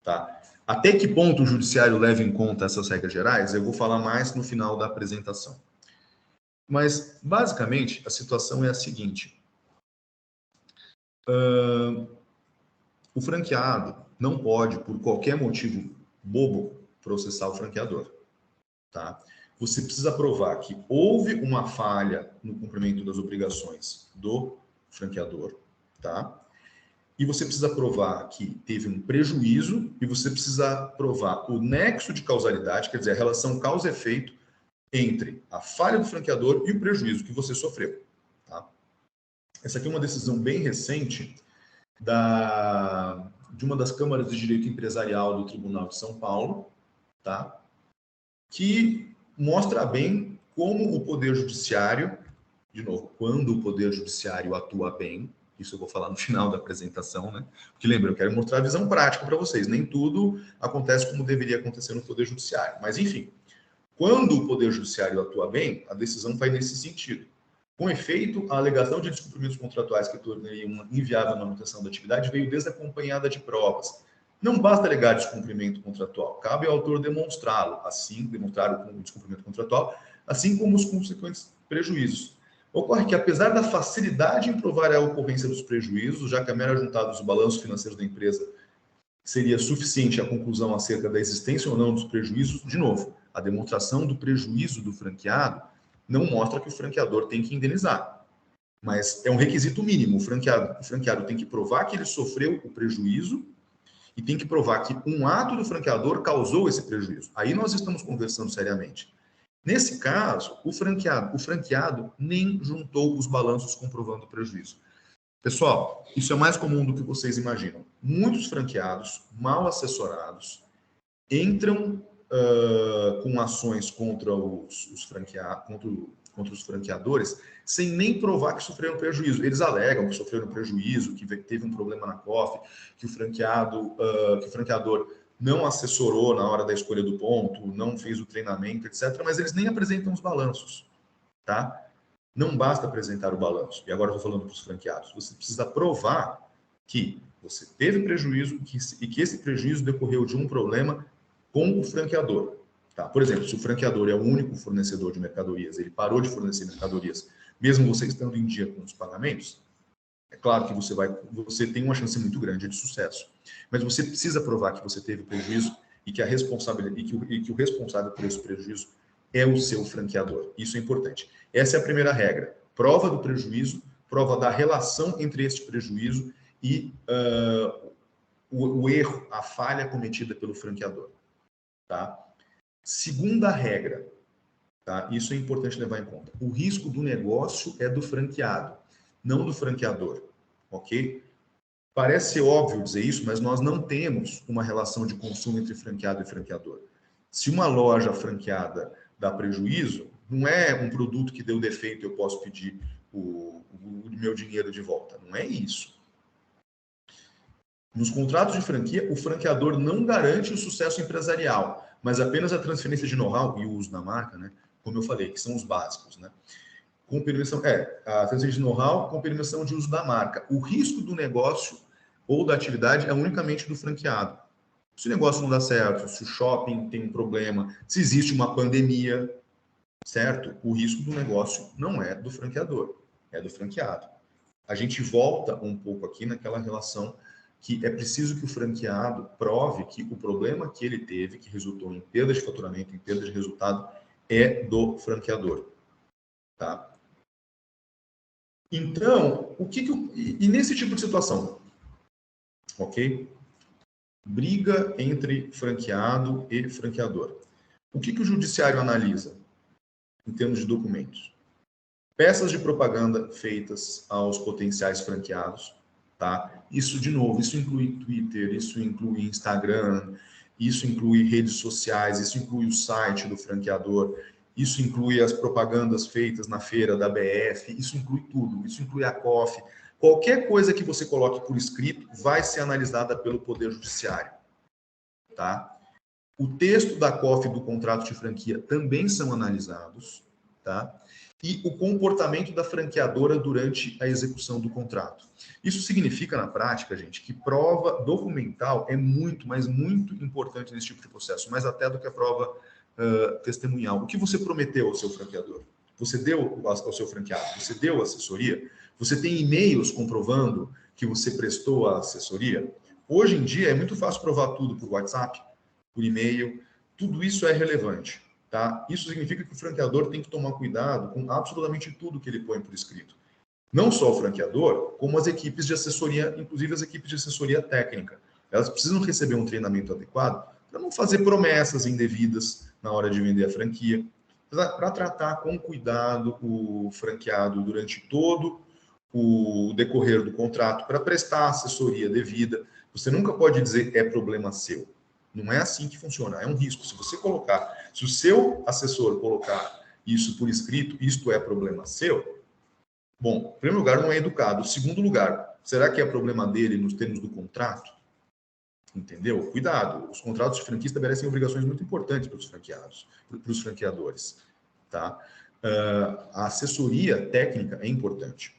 Tá? Até que ponto o judiciário leva em conta essas regras gerais, eu vou falar mais no final da apresentação. Mas, basicamente, a situação é a seguinte. O franqueado não pode, por qualquer motivo bobo, processar o franqueador. Tá? Você precisa provar que houve uma falha no cumprimento das obrigações do franqueador, tá? e você precisa provar que teve um prejuízo e você precisa provar o nexo de causalidade, quer dizer, a relação causa-efeito entre a falha do franqueador e o prejuízo que você sofreu. Tá? Essa aqui é uma decisão bem recente de uma das câmaras de direito empresarial do Tribunal de São Paulo, tá? Que mostra bem como o Poder Judiciário, de novo, quando o Poder Judiciário atua bem, isso eu vou falar no final da apresentação, né? Porque lembra, eu quero mostrar a visão prática para vocês. Nem tudo acontece como deveria acontecer no Poder Judiciário. Mas, enfim, quando o Poder Judiciário atua bem, a decisão vai nesse sentido. Com efeito, a alegação de descumprimentos contratuais que tornariam inviável a manutenção da atividade veio desacompanhada de provas. Não basta alegar descumprimento contratual, cabe ao autor demonstrá-lo, assim, demonstrar o descumprimento contratual, assim como os consequentes prejuízos. Ocorre que, apesar da facilidade em provar a ocorrência dos prejuízos, já que a mera juntada dos balanços financeiros da empresa seria suficiente à conclusão acerca da existência ou não dos prejuízos, de novo, a demonstração do prejuízo do franqueado não mostra que o franqueador tem que indenizar. Mas é um requisito mínimo. O franqueado tem que provar que ele sofreu o prejuízo e tem que provar que um ato do franqueador causou esse prejuízo. Aí nós estamos conversando seriamente. Nesse caso, o franqueado nem juntou os balanços comprovando o prejuízo. Pessoal, isso é mais comum do que vocês imaginam. Muitos franqueados, mal assessorados, entram com ações contra os franqueadores sem nem provar que sofreram prejuízo. Eles alegam que sofreram prejuízo, que teve um problema na COF, que o franqueador não assessorou na hora da escolha do ponto, não fez o treinamento, etc. Mas eles nem apresentam os balanços, tá? Não basta apresentar o balanço. E agora eu estou falando para os franqueados. Você precisa provar que você teve prejuízo e que esse prejuízo decorreu de um problema com o franqueador. Tá? Por exemplo, se o franqueador é o único fornecedor de mercadorias, ele parou de fornecer mercadorias, mesmo você estando em dia com os pagamentos, é claro que você tem uma chance muito grande de sucesso. Mas você precisa provar que você teve prejuízo e que o responsável por esse prejuízo é o seu franqueador. Isso é importante. Essa é a primeira regra. Prova do prejuízo, prova da relação entre este prejuízo e o erro, a falha cometida pelo franqueador. Tá? Segunda regra, tá? Isso é importante levar em conta. O risco do negócio é do franqueado, não do franqueador, ok? Parece óbvio dizer isso, mas nós não temos uma relação de consumo entre franqueado e franqueador. Se uma loja franqueada dá prejuízo, não é um produto que deu defeito, eu posso pedir o meu dinheiro de volta. Não é isso. Nos contratos de franquia, o franqueador não garante o sucesso empresarial, mas apenas a transferência de know-how e o uso da marca, né? Como eu falei, que são os básicos, né? Com permissão, a transferência de know-how com permissão de uso da marca. O risco do negócio ou da atividade é unicamente do franqueado. Se o negócio não dá certo, se o shopping tem um problema, se existe uma pandemia, certo? O risco do negócio não é do franqueador, é do franqueado. A gente volta um pouco aqui naquela relação que é preciso que o franqueado prove que o problema que ele teve, que resultou em perda de faturamento, em perda de resultado, é do franqueador. Tá? Então, e nesse tipo de situação, ok? Briga entre franqueado e franqueador. O que o judiciário analisa em termos de documentos? Peças de propaganda feitas aos potenciais franqueados, tá? Isso, de novo, isso inclui Twitter, isso inclui Instagram, isso inclui redes sociais, isso inclui o site do franqueador, isso inclui as propagandas feitas na feira da BF, isso inclui tudo, isso inclui a COF. Qualquer coisa que você coloque por escrito vai ser analisada pelo Poder Judiciário, tá? O texto da COF do contrato de franquia também são analisados, tá? E o comportamento da franqueadora durante a execução do contrato. Isso significa, na prática, gente, que prova documental é muito, mas muito importante nesse tipo de processo, mais até do que a prova testemunhal. O que você prometeu ao seu franqueador? Você deu ao seu franqueado? Você deu assessoria? Você tem e-mails comprovando que você prestou a assessoria? Hoje em dia é muito fácil provar tudo por WhatsApp, por e-mail, tudo isso é relevante. Tá? Isso significa que o franqueador tem que tomar cuidado com absolutamente tudo que ele põe por escrito. Não só o franqueador, como as equipes de assessoria, inclusive as equipes de assessoria técnica. Elas precisam receber um treinamento adequado para não fazer promessas indevidas na hora de vender a franquia, para tratar com cuidado o franqueado durante todo o decorrer do contrato, para prestar assessoria devida. Você nunca pode dizer é problema seu. Não é assim que funciona, é um risco. Se você colocar, se o seu assessor colocar isso por escrito, isto é problema seu, bom, em primeiro lugar, não é educado. Em segundo lugar, será que é problema dele nos termos do contrato? Entendeu? Cuidado, os contratos de franquia estabelecem obrigações muito importantes para os franqueados, para os franqueadores. Tá? A assessoria técnica é importante.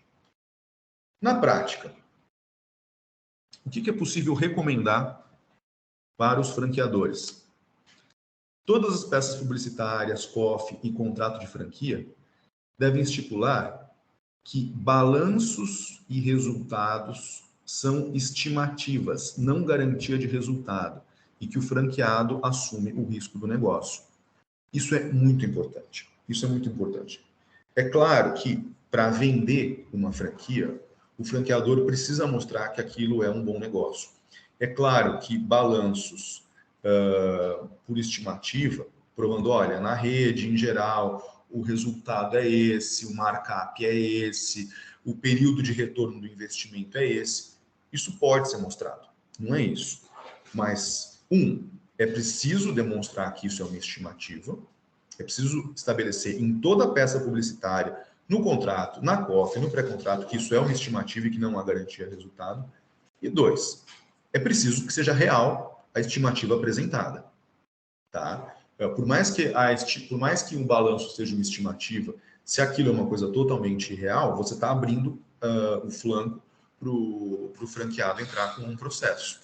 Na prática, o que é possível recomendar para os franqueadores? Todas as peças publicitárias, COF e contrato de franquia devem estipular que balanços e resultados são estimativas, não garantia de resultado, e que o franqueado assume o risco do negócio. Isso é muito importante. Isso é muito importante. É claro que, para vender uma franquia, o franqueador precisa mostrar que aquilo é um bom negócio. É claro que balanços por estimativa, provando, olha, na rede, em geral, o resultado é esse, o markup é esse, o período de retorno do investimento é esse. Isso pode ser mostrado, não é isso. Mas, é preciso demonstrar que isso é uma estimativa, é preciso estabelecer em toda a peça publicitária, no contrato, na COF, no pré-contrato, que isso é uma estimativa e que não há garantia de resultado. E 2, é preciso que seja real a estimativa apresentada. Tá? Por mais que um balanço seja uma estimativa, se aquilo é uma coisa totalmente real, você está abrindo o flanco para o franqueado entrar com um processo.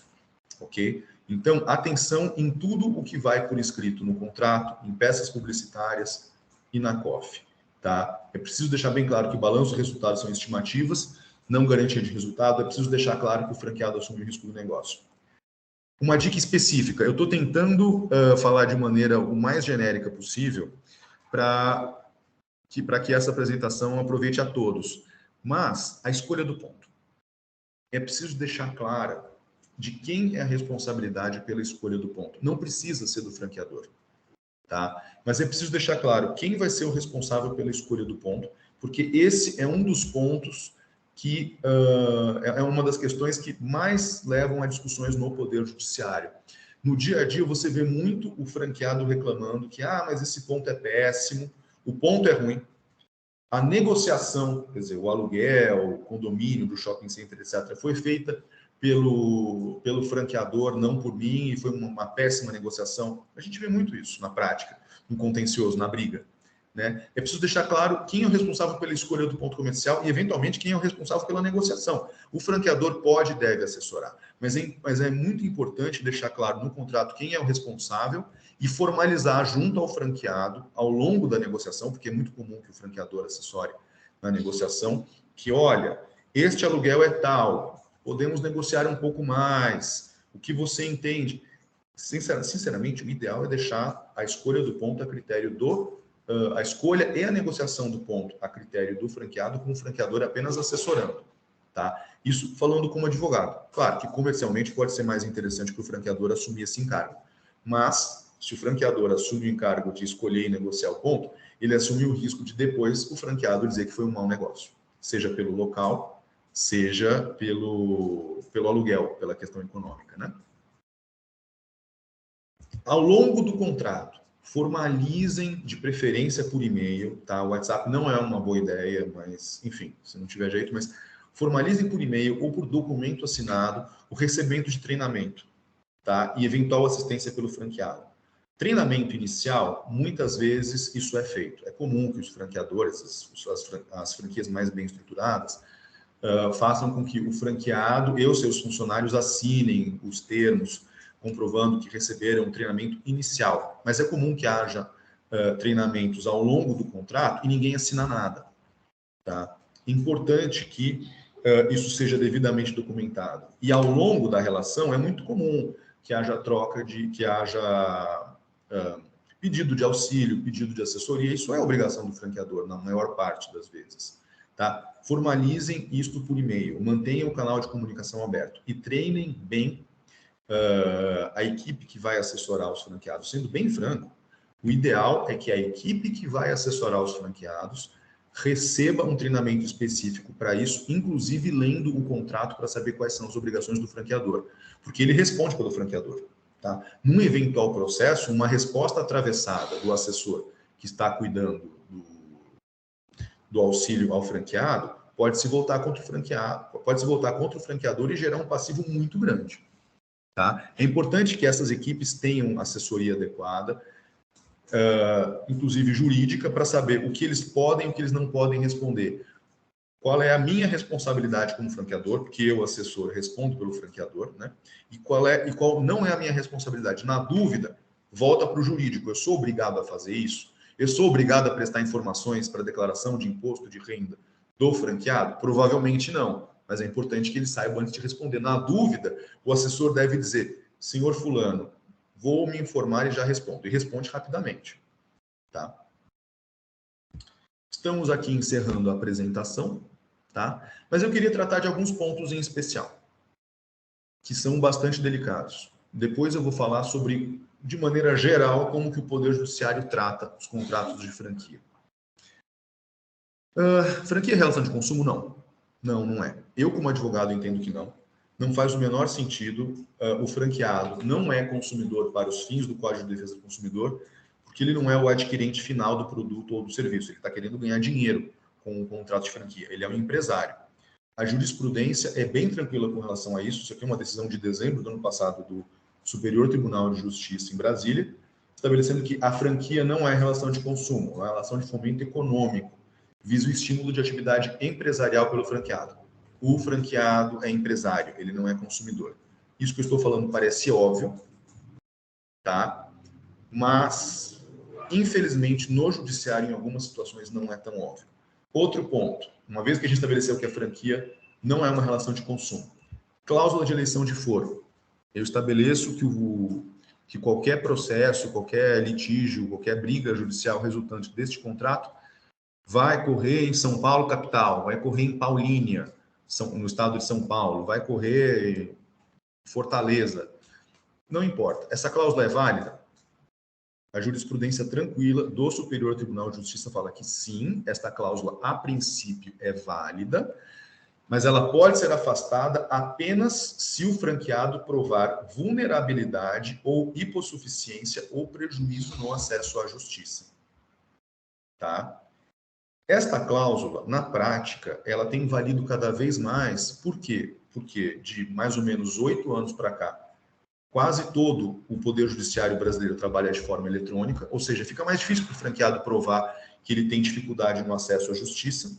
Ok? Então, atenção em tudo o que vai por escrito no contrato, em peças publicitárias e na COF. Tá? É preciso deixar bem claro que balanço e resultados são estimativas, não garantia de resultado. É preciso deixar claro que o franqueado assume o risco do negócio. Uma dica específica, eu estou tentando falar de maneira o mais genérica possível para que essa apresentação aproveite a todos. Mas a escolha do ponto. É preciso deixar clara de quem é a responsabilidade pela escolha do ponto. Não precisa ser do franqueador, tá? Mas é preciso deixar claro quem vai ser o responsável pela escolha do ponto, porque esse é um dos pontos que é uma das questões que mais levam a discussões no Poder Judiciário. No dia a dia, você vê muito o franqueado reclamando que, mas esse ponto é péssimo, o ponto é ruim. A negociação, quer dizer, o aluguel, o condomínio do shopping center, etc., foi feita pelo franqueador, não por mim, e foi uma péssima negociação. A gente vê muito isso na prática, no contencioso, na briga. Né? É preciso deixar claro quem é o responsável pela escolha do ponto comercial e, eventualmente, quem é o responsável pela negociação. O franqueador pode e deve assessorar, mas é muito importante deixar claro no contrato quem é o responsável e formalizar junto ao franqueado, ao longo da negociação, porque é muito comum que o franqueador assessore na negociação, que, olha, este aluguel é tal, podemos negociar um pouco mais, o que você entende? Sinceramente, o ideal é deixar a escolha do ponto a critério a escolha e a negociação do ponto a critério do franqueado, com o franqueador apenas assessorando. Tá? Isso falando como advogado. Claro que comercialmente pode ser mais interessante que o franqueador assumir esse encargo. Mas, se o franqueador assume o encargo de escolher e negociar o ponto, ele assume o risco de depois o franqueado dizer que foi um mau negócio. Seja pelo local, seja pelo aluguel, pela questão econômica. Né? Ao longo do contrato, formalizem de preferência por e-mail, tá? O WhatsApp não é uma boa ideia, mas, enfim, se não tiver jeito, mas formalizem por e-mail ou por documento assinado o recebimento de treinamento, tá? E eventual assistência pelo franqueado. Treinamento inicial, muitas vezes isso é feito. É comum que os franqueadores, as franquias mais bem estruturadas, façam com que o franqueado e os seus funcionários assinem os termos, comprovando que receberam um treinamento inicial. Mas é comum que haja treinamentos ao longo do contrato e ninguém assina nada. Tá? Importante que isso seja devidamente documentado. E ao longo da relação é muito comum que haja pedido de auxílio, pedido de assessoria. Isso é obrigação do franqueador, na maior parte das vezes. tá? Formalizem isto por e-mail, mantenham o canal de comunicação aberto e treinem bem a equipe que vai assessorar os franqueados. Sendo bem franco, o ideal é que a equipe que vai assessorar os franqueados receba um treinamento específico para isso, inclusive lendo o contrato para saber quais são as obrigações do franqueador, porque ele responde pelo franqueador. Tá? Num eventual processo, uma resposta atravessada do assessor que está cuidando do auxílio ao franqueado pode se voltar contra o franqueado, pode se voltar contra o franqueador e gerar um passivo muito grande. Tá? É importante que essas equipes tenham assessoria adequada, inclusive jurídica, para saber o que eles podem e o que eles não podem responder. Qual é a minha responsabilidade como franqueador, porque eu, assessor, respondo pelo franqueador, né? E qual não é a minha responsabilidade. Na dúvida, volta para o jurídico. Eu sou obrigado a fazer isso? Eu sou obrigado a prestar informações para a declaração de imposto de renda do franqueado? Provavelmente não, mas é importante que ele saiba antes de responder. Na dúvida, o assessor deve dizer: senhor fulano, vou me informar e já respondo. E responde rapidamente, tá? Estamos aqui encerrando a apresentação, tá? Mas eu queria tratar de alguns pontos em especial, que são bastante delicados. Depois eu vou falar sobre, de maneira geral, como que o Poder Judiciário trata os contratos de franquia. Franquia é relação de consumo? Não. Não é. Eu, como advogado, entendo que não. Não faz o menor sentido. O franqueado não é consumidor para os fins do Código de Defesa do Consumidor, porque ele não é o adquirente final do produto ou do serviço. Ele está querendo ganhar dinheiro com o contrato de franquia. Ele é um empresário. A jurisprudência é bem tranquila com relação a isso. Isso aqui é uma decisão de dezembro do ano passado do Superior Tribunal de Justiça em Brasília, estabelecendo que a franquia não é relação de consumo, é uma relação de fomento econômico, visa o estímulo de atividade empresarial pelo franqueado. O franqueado é empresário, ele não é consumidor. Isso que eu estou falando parece óbvio, tá? Mas, infelizmente, no judiciário, em algumas situações, não é tão óbvio. Outro ponto, uma vez que a gente estabeleceu que a franquia não é uma relação de consumo, cláusula de eleição de foro. Eu estabeleço que qualquer processo, qualquer litígio, qualquer briga judicial resultante deste contrato vai correr em São Paulo, capital, vai correr em Paulínia, no estado de São Paulo, vai correr em Fortaleza. Não importa. Essa cláusula é válida? A jurisprudência tranquila do Superior Tribunal de Justiça fala que sim, esta cláusula a princípio é válida, mas ela pode ser afastada apenas se o franqueado provar vulnerabilidade ou hipossuficiência ou prejuízo no acesso à justiça. Tá? Esta cláusula, na prática, ela tem valido cada vez mais. Por quê? Porque de mais ou menos 8 anos para cá, quase todo o Poder Judiciário brasileiro trabalha de forma eletrônica, ou seja, fica mais difícil para o franqueado provar que ele tem dificuldade no acesso à justiça,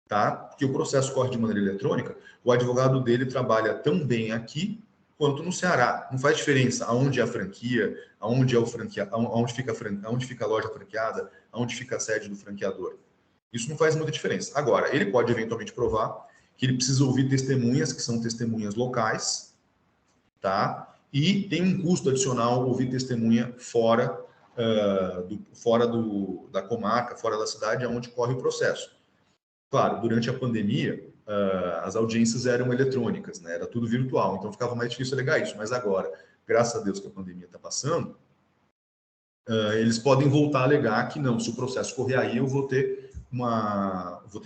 tá? Porque o processo corre de maneira eletrônica, o advogado dele trabalha tão bem aqui quanto no Ceará. Não faz diferença aonde é a franquia, aonde é o franqueado, aonde fica a loja franqueada, aonde fica a sede do franqueador. Isso não faz muita diferença. Agora, ele pode eventualmente provar que ele precisa ouvir testemunhas, que são testemunhas locais, tá? E tem um custo adicional ouvir testemunha fora, da comarca, fora da cidade, onde corre o processo. Claro, durante a pandemia, as audiências eram eletrônicas, né? Era tudo virtual, então ficava mais difícil alegar isso. Mas agora, graças a Deus que a pandemia está passando, eles podem voltar a alegar que não, se o processo correr aí, eu vou ter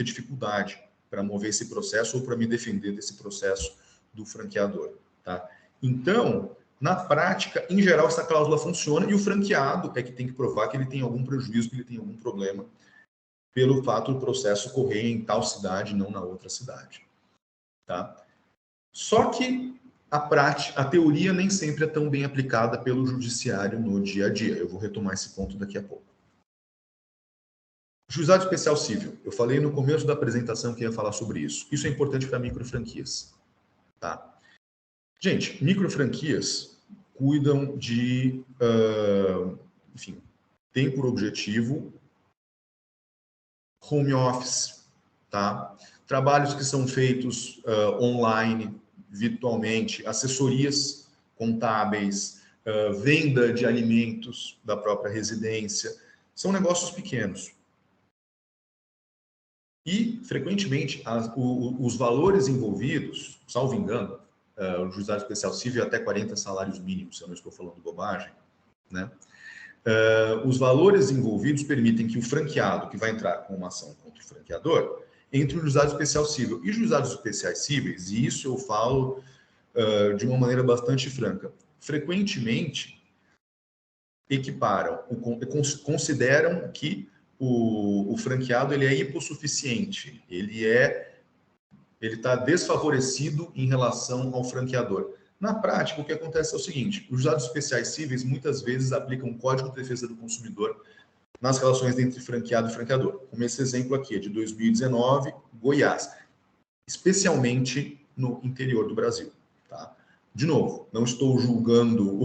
dificuldade para mover esse processo ou para me defender desse processo do franqueador, tá? Então, na prática, em geral, essa cláusula funciona e o franqueado é que tem que provar que ele tem algum prejuízo, que ele tem algum problema pelo fato do processo correr em tal cidade, não na outra cidade, tá? Só que a teoria nem sempre é tão bem aplicada pelo judiciário no dia a dia. Eu vou retomar esse ponto daqui a pouco. Juizado Especial Cível. Eu falei no começo da apresentação que ia falar sobre isso. Isso é importante para microfranquias, tá? Gente, microfranquias cuidam de, enfim, tem por objetivo home office, tá? Trabalhos que são feitos online, virtualmente, assessorias contábeis, venda de alimentos da própria residência, são negócios pequenos. E, frequentemente, os valores envolvidos, salvo engano, o juizado especial civil até 40 salários mínimos, se eu não estou falando bobagem, né? Os valores envolvidos permitem que o franqueado, que vai entrar com uma ação contra o franqueador, entre no juizado especial civil. E juizados especiais cíveis, e isso eu falo de uma maneira bastante franca, frequentemente equiparam, consideram que o franqueado ele é hipossuficiente, ele está desfavorecido em relação ao franqueador. Na prática, o que acontece é o seguinte: os juizados especiais cíveis muitas vezes aplicam o Código de Defesa do Consumidor nas relações entre franqueado e franqueador. Como esse exemplo aqui é de 2019, Goiás, especialmente no interior do Brasil. Tá? De novo, não estou julgando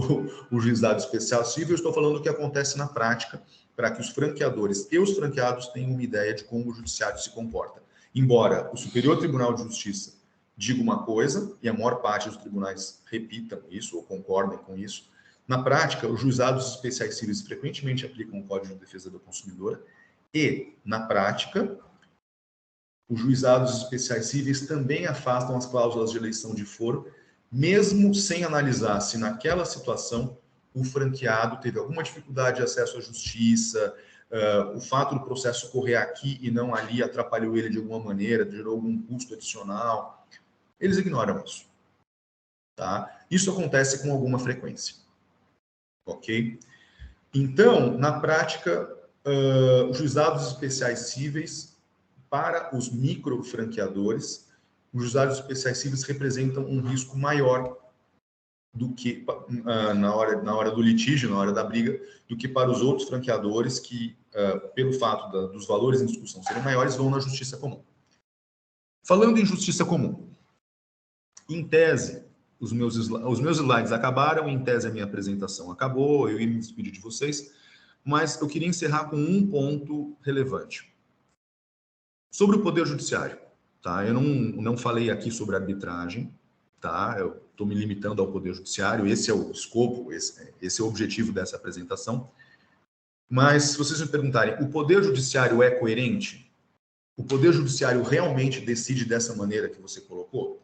o juizado especial civil, estou falando o que acontece na prática para que os franqueadores e os franqueados tenham uma ideia de como o judiciário se comporta. Embora o Superior Tribunal de Justiça diga uma coisa, e a maior parte dos tribunais repitam isso ou concordem com isso, na prática, os juizados especiais cíveis frequentemente aplicam o Código de Defesa do Consumidor e, na prática, os juizados especiais cíveis também afastam as cláusulas de eleição de foro, mesmo sem analisar se naquela situação o franqueado teve alguma dificuldade de acesso à justiça, o fato do processo correr aqui e não ali atrapalhou ele de alguma maneira, gerou algum custo adicional. Eles ignoram isso. Tá? Isso acontece com alguma frequência. Ok? Então, na prática, os juizados especiais cíveis, para os microfranqueadores, os juizados especiais cíveis representam um risco maior do que na hora do litígio, na hora da briga, do que para os outros franqueadores que, pelo fato dos valores em discussão serem maiores, vão na justiça comum. Falando em justiça comum, em tese, os meus slides acabaram, em tese a minha apresentação acabou, eu ia me despedir de vocês, mas eu queria encerrar com um ponto relevante. Sobre o Poder Judiciário, tá? Eu não falei aqui sobre arbitragem, tá? Eu estou me limitando ao Poder Judiciário, esse é o escopo, esse é o objetivo dessa apresentação. Mas, se vocês me perguntarem, o Poder Judiciário é coerente? O Poder Judiciário realmente decide dessa maneira que você colocou?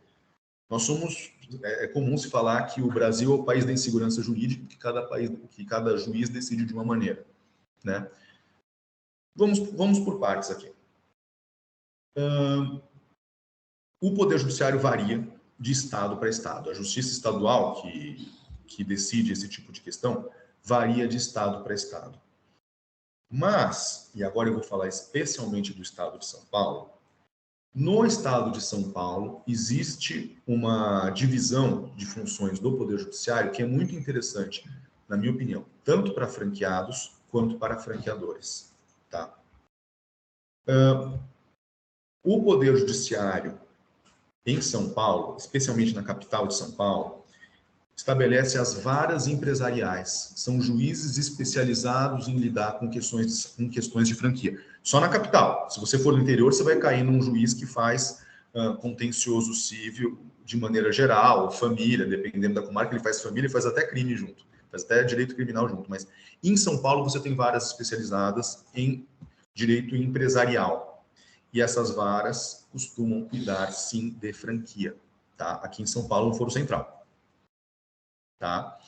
É comum se falar que o Brasil é o país da insegurança jurídica, que cada juiz decide de uma maneira, né? Vamos por partes aqui. O Poder Judiciário varia de estado para estado. A Justiça Estadual, que decide esse tipo de questão, varia de estado para estado. Mas, e agora eu vou falar especialmente do estado de São Paulo, no estado de São Paulo, existe uma divisão de funções do Poder Judiciário que é muito interessante, na minha opinião, tanto para franqueados quanto para franqueadores. Tá? O Poder Judiciário em São Paulo, especialmente na capital de São Paulo, estabelece as varas empresariais. São juízes especializados em lidar com questões de franquia. Só na capital. Se você for no interior, você vai cair num juiz que faz contencioso civil de maneira geral, família, dependendo da comarca, ele faz família e faz até crime junto, faz até direito criminal junto. Mas em São Paulo você tem varas especializadas em direito empresarial. E essas varas costumam cuidar, sim, de franquia. Tá? Aqui em São Paulo, no Foro Central. Tá?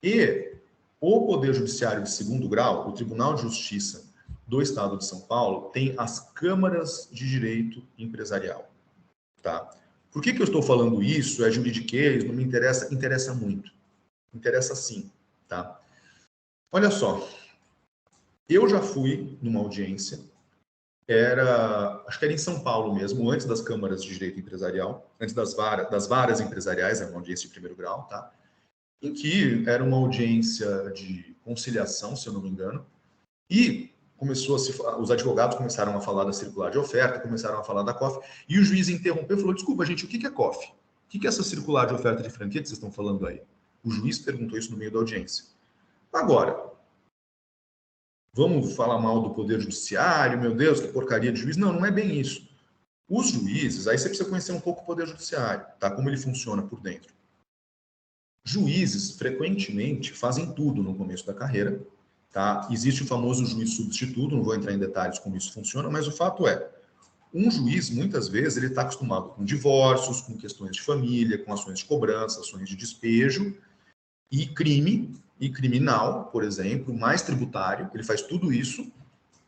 E o Poder Judiciário de segundo grau, o Tribunal de Justiça do Estado de São Paulo, tem as câmaras de direito empresarial. Tá? Por que eu estou falando isso? É juridiquês, não me interessa? Interessa muito. Interessa sim. Tá? Olha só, eu já fui numa audiência, acho que era em São Paulo mesmo, antes das câmaras de direito empresarial, antes das varas empresariais, era uma audiência de primeiro grau, tá? Em que era uma audiência de conciliação, se eu não me engano, e os advogados começaram a falar da circular de oferta, começaram a falar da COF, e o juiz interrompeu e falou: desculpa, gente, o que é COF? O que é essa circular de oferta de franquia que vocês estão falando aí? O juiz perguntou isso no meio da audiência. Agora, vamos falar mal do Poder Judiciário, meu Deus, que porcaria de juiz? Não, não é bem isso. Os juízes, aí você precisa conhecer um pouco o Poder Judiciário, tá? Como ele funciona por dentro. Juízes, frequentemente, fazem tudo no começo da carreira. Tá? Existe o famoso juiz substituto, não vou entrar em detalhes como isso funciona, mas o fato é, Um juiz, muitas vezes, ele está acostumado com divórcios, com questões de família, com ações de cobrança, ações de despejo, e crime, e criminal, por exemplo, mais tributário, ele faz tudo isso,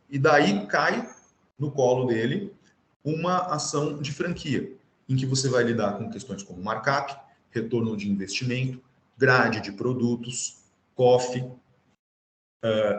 e daí cai no colo dele uma ação de franquia, em que você vai lidar com questões como markup, retorno de investimento, grade de produtos, COF,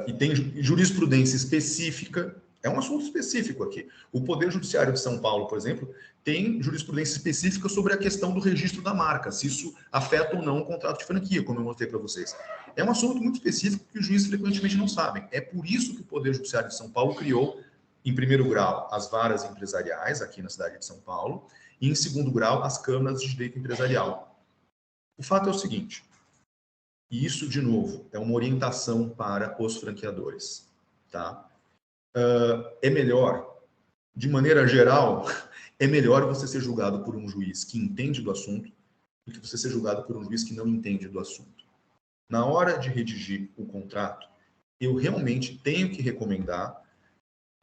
e tem jurisprudência específica, é um assunto específico aqui. O Poder Judiciário de São Paulo, por exemplo, tem jurisprudência específica sobre a questão do registro da marca, se isso afeta ou não o contrato de franquia, como eu mostrei para vocês. É um assunto muito específico que os juízes frequentemente não sabem. É por isso que o Poder Judiciário de São Paulo criou, em primeiro grau, as varas empresariais, aqui na cidade de São Paulo, e em segundo grau, as câmaras de direito empresarial. O fato é o seguinte, e isso, de novo, é uma orientação para os franqueadores, tá? É melhor, de maneira geral, é melhor você ser julgado por um juiz que entende do assunto do que você ser julgado por um juiz que não entende do assunto. Na hora de redigir o contrato, eu realmente tenho que recomendar,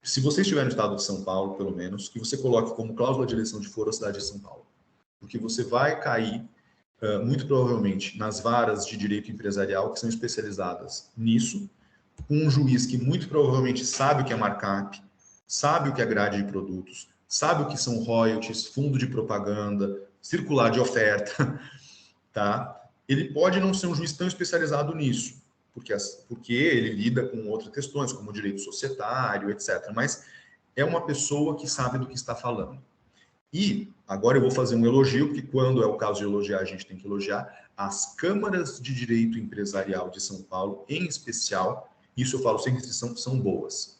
se você estiver no estado de São Paulo, pelo menos, que você coloque como cláusula de eleição de foro a cidade de São Paulo. Porque você vai cair, muito provavelmente, nas varas de direito empresarial que são especializadas nisso, com um juiz que muito provavelmente sabe o que é markup, sabe o que é grade de produtos, sabe o que são royalties, fundo de propaganda, circular de oferta, tá? Ele pode não ser um juiz tão especializado nisso, porque ele lida com outras questões, como direito societário, etc. Mas é uma pessoa que sabe do que está falando. E agora eu vou fazer um elogio, porque quando é o caso de elogiar, a gente tem que elogiar as câmaras de direito empresarial de São Paulo, em especial, isso eu falo sem restrição, são boas.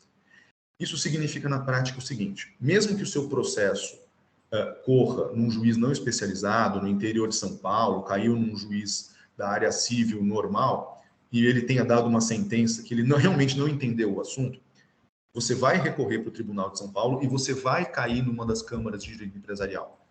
Isso significa na prática o seguinte, mesmo que o seu processo corra num juiz não especializado, no interior de São Paulo, caiu num juiz da área civil normal, e ele tenha dado uma sentença que ele realmente não entendeu o assunto, você vai recorrer para o Tribunal de São Paulo e você vai cair numa das câmaras de direito empresarial.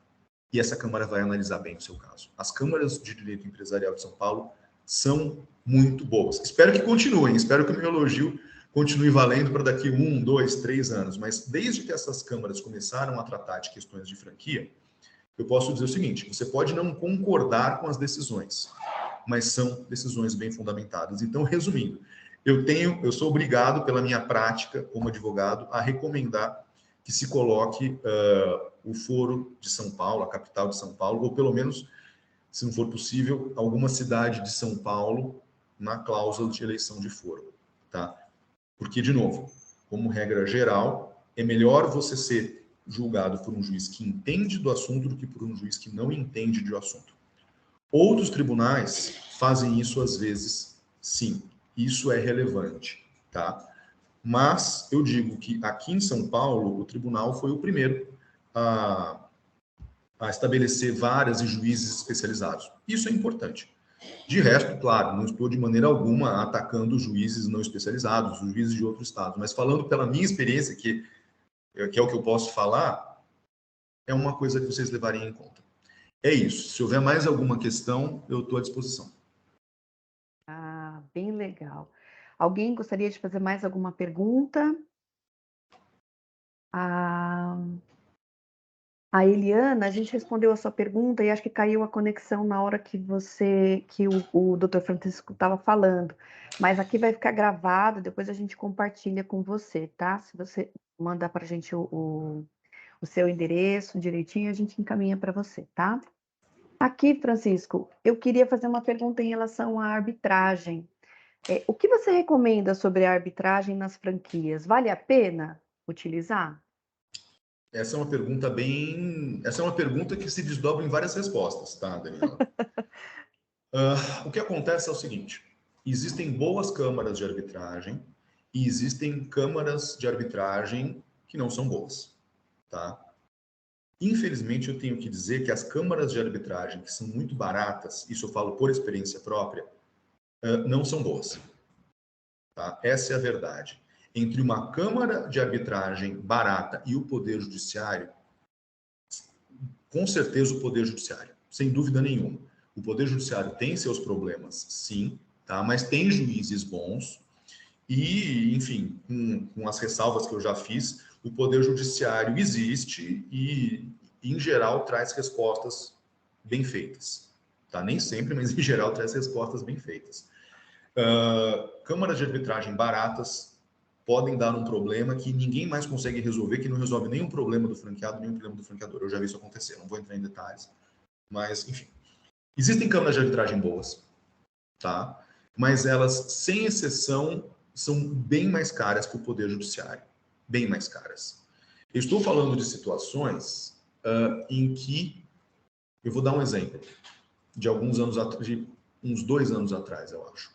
E essa câmara vai analisar bem o seu caso. As câmaras de direito empresarial de São Paulo são muito boas. Espero que continuem, espero que o meu elogio continue valendo para daqui 1, 2, 3 anos. Mas desde que essas câmaras começaram a tratar de questões de franquia, eu posso dizer o seguinte, você pode não concordar com as decisões, mas são decisões bem fundamentadas. Então, resumindo, eu sou obrigado, pela minha prática como advogado, a recomendar que se coloque o foro de São Paulo, a capital de São Paulo, ou pelo menos, se não for possível, alguma cidade de São Paulo na cláusula de eleição de foro, tá? Porque, de novo, como regra geral, é melhor você ser julgado por um juiz que entende do assunto do que por um juiz que não entende do assunto. Outros tribunais fazem isso às vezes, sim. Isso é relevante, tá? Mas eu digo que aqui em São Paulo, o tribunal foi o primeiro a estabelecer varas e juízes especializados. Isso é importante. De resto, claro, não estou de maneira alguma atacando os juízes não especializados, os juízes de outros estados, mas falando pela minha experiência, que é o que eu posso falar, é uma coisa que vocês levarem em conta. É isso. Se houver mais alguma questão, eu estou à disposição. Ah, bem legal. Alguém gostaria de fazer mais alguma pergunta? A Eliana, a gente respondeu a sua pergunta e acho que caiu a conexão na hora que o Dr. Francisco estava falando. Mas aqui vai ficar gravado, depois a gente compartilha com você, tá? Se você mandar para a gente o seu endereço direitinho, a gente encaminha para você, tá? Aqui, Francisco, eu queria fazer uma pergunta em relação à arbitragem. O que você recomenda sobre a arbitragem nas franquias? Vale a pena utilizar? Essa é uma pergunta que se desdobra em várias respostas, tá, Daniela? O que acontece é o seguinte: existem boas câmaras de arbitragem e existem câmaras de arbitragem que não são boas, tá? Infelizmente, eu tenho que dizer que as câmaras de arbitragem, que são muito baratas, isso eu falo por experiência própria, não são boas, tá? Essa é a verdade. Entre uma câmara de arbitragem barata e o Poder Judiciário, com certeza o Poder Judiciário, sem dúvida nenhuma. O Poder Judiciário tem seus problemas, sim, tá? Mas tem juízes bons e, enfim, com as ressalvas que eu já fiz, o Poder Judiciário existe e, em geral, traz respostas bem feitas. Tá? Nem sempre, mas em geral traz respostas bem feitas. Câmaras de arbitragem baratas podem dar um problema que ninguém mais consegue resolver, que não resolve nenhum problema do franqueado, nenhum problema do franqueador. Eu já vi isso acontecer, não vou entrar em detalhes. Mas, enfim. Existem câmaras de arbitragem boas, tá? Mas elas, sem exceção, são bem mais caras que o Poder Judiciário. Bem mais caras. Eu estou falando de situações em que... Eu vou dar um exemplo de alguns anos atrás, de uns 2 anos atrás, eu acho.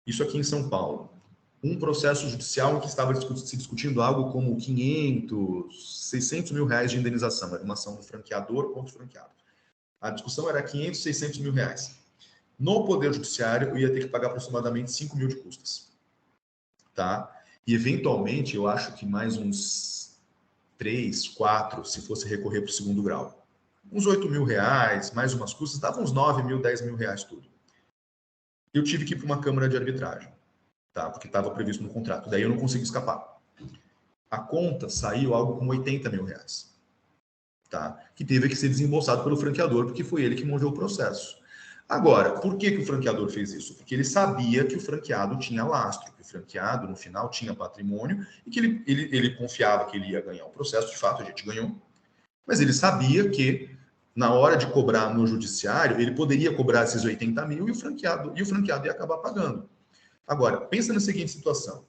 Isso aqui em São Paulo. Um processo judicial em que estava se discutindo algo como 500, 600 mil reais de indenização. Era uma ação do franqueador contra o franqueado. A discussão era 500, 600 mil reais. No Poder Judiciário, eu ia ter que pagar aproximadamente 5 mil de custas. Tá? E, eventualmente, eu acho que mais uns 3, 4, se fosse recorrer para o segundo grau. Uns 8 mil reais, mais umas custas, dava uns 9 mil, 10 mil reais tudo. Eu tive que ir para uma câmara de arbitragem, tá? Porque estava previsto no contrato. Daí eu não consegui escapar. A conta saiu algo como 80 mil reais, tá? Que teve que ser desembolsado pelo franqueador, porque foi ele que moveu o processo. Agora, por que o franqueador fez isso? Porque ele sabia que o franqueado tinha lastro, que o franqueado, no final, tinha patrimônio e que ele confiava que ele ia ganhar o processo. De fato, a gente ganhou. Mas ele sabia que, na hora de cobrar no judiciário, ele poderia cobrar esses 80 mil e o franqueado ia acabar pagando. Agora, pensa na seguinte situação.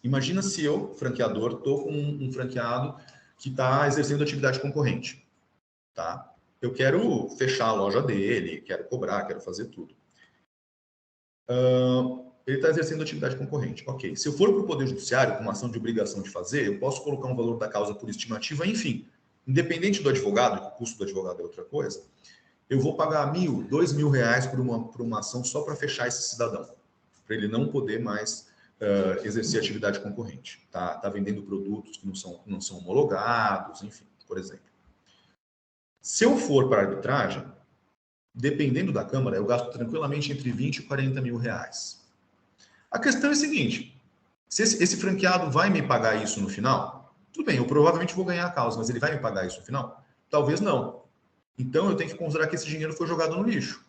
Imagina se eu, franqueador, estou com um franqueado que está exercendo atividade concorrente. Tá? Eu quero fechar a loja dele, quero cobrar, quero fazer tudo. Ele está exercendo atividade concorrente. Ok. Se eu for para o Poder Judiciário com uma ação de obrigação de fazer, eu posso colocar um valor da causa por estimativa, enfim. Independente do advogado, que o custo do advogado é outra coisa, eu vou pagar 1.000, 2.000 reais por uma ação só para fechar esse cidadão, para ele não poder mais exercer atividade concorrente. Tá vendendo produtos que não são homologados, enfim, por exemplo. Se eu for para a arbitragem, dependendo da Câmara, eu gasto tranquilamente entre 20 e 40 mil reais. A questão é a seguinte, se esse franqueado vai me pagar isso no final? Tudo bem, eu provavelmente vou ganhar a causa, mas ele vai me pagar isso no final? Talvez não. Então, eu tenho que considerar que esse dinheiro foi jogado no lixo.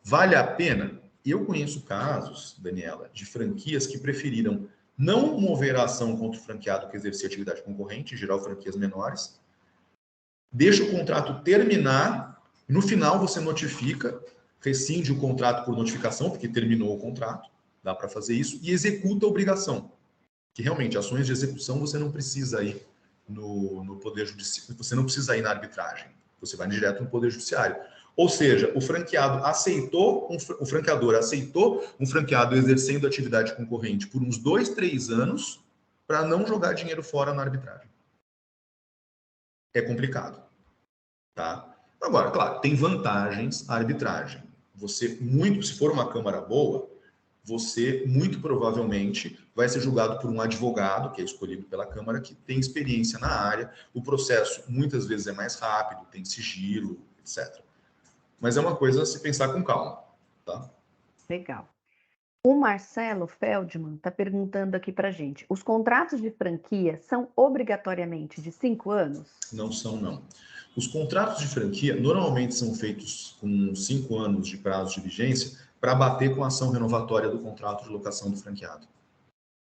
Vale a pena? Eu conheço casos, Daniela, de franquias que preferiram não mover a ação contra o franqueado que exercia atividade concorrente, em geral franquias menores, deixa o contrato terminar, no final você notifica, rescinde o contrato por notificação, porque terminou o contrato, dá para fazer isso, e executa a obrigação. Que realmente, ações de execução você não precisa ir no Poder Judiciário, você não precisa ir na arbitragem, você vai direto no Poder Judiciário. Ou seja, o franqueador aceitou um franqueado exercendo atividade concorrente por uns 2, 3 anos para não jogar dinheiro fora na arbitragem. É complicado, tá? Agora, claro, tem vantagens a arbitragem. Se for uma câmara boa, você muito provavelmente vai ser julgado por um advogado, que é escolhido pela Câmara, que tem experiência na área. O processo muitas vezes é mais rápido, tem sigilo, etc. Mas é uma coisa a se pensar com calma, tá? Legal. O Marcelo Feldman está perguntando aqui para gente, os contratos de franquia são obrigatoriamente de 5 anos? Não são, não. Os contratos de franquia normalmente são feitos com 5 anos de prazo de vigência para bater com a ação renovatória do contrato de locação do franqueado.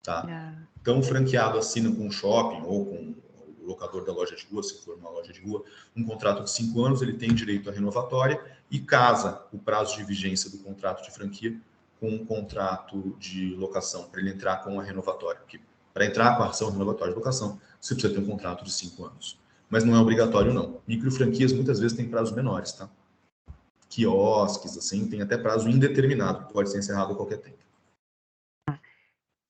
Tá? Então, o franqueado assina com o shopping ou com o locador da loja de rua, se for uma loja de rua, um contrato de 5 anos, ele tem direito à renovatória e casa o prazo de vigência do contrato de franquia com um contrato de locação, para ele entrar com a renovatória. Porque para entrar com a ação renovatória de locação, você precisa ter um contrato de 5 anos. Mas não é obrigatório, não. Microfranquias muitas vezes têm prazos menores, tá? Quiosques, assim, tem até prazo indeterminado, que pode ser encerrado a qualquer tempo.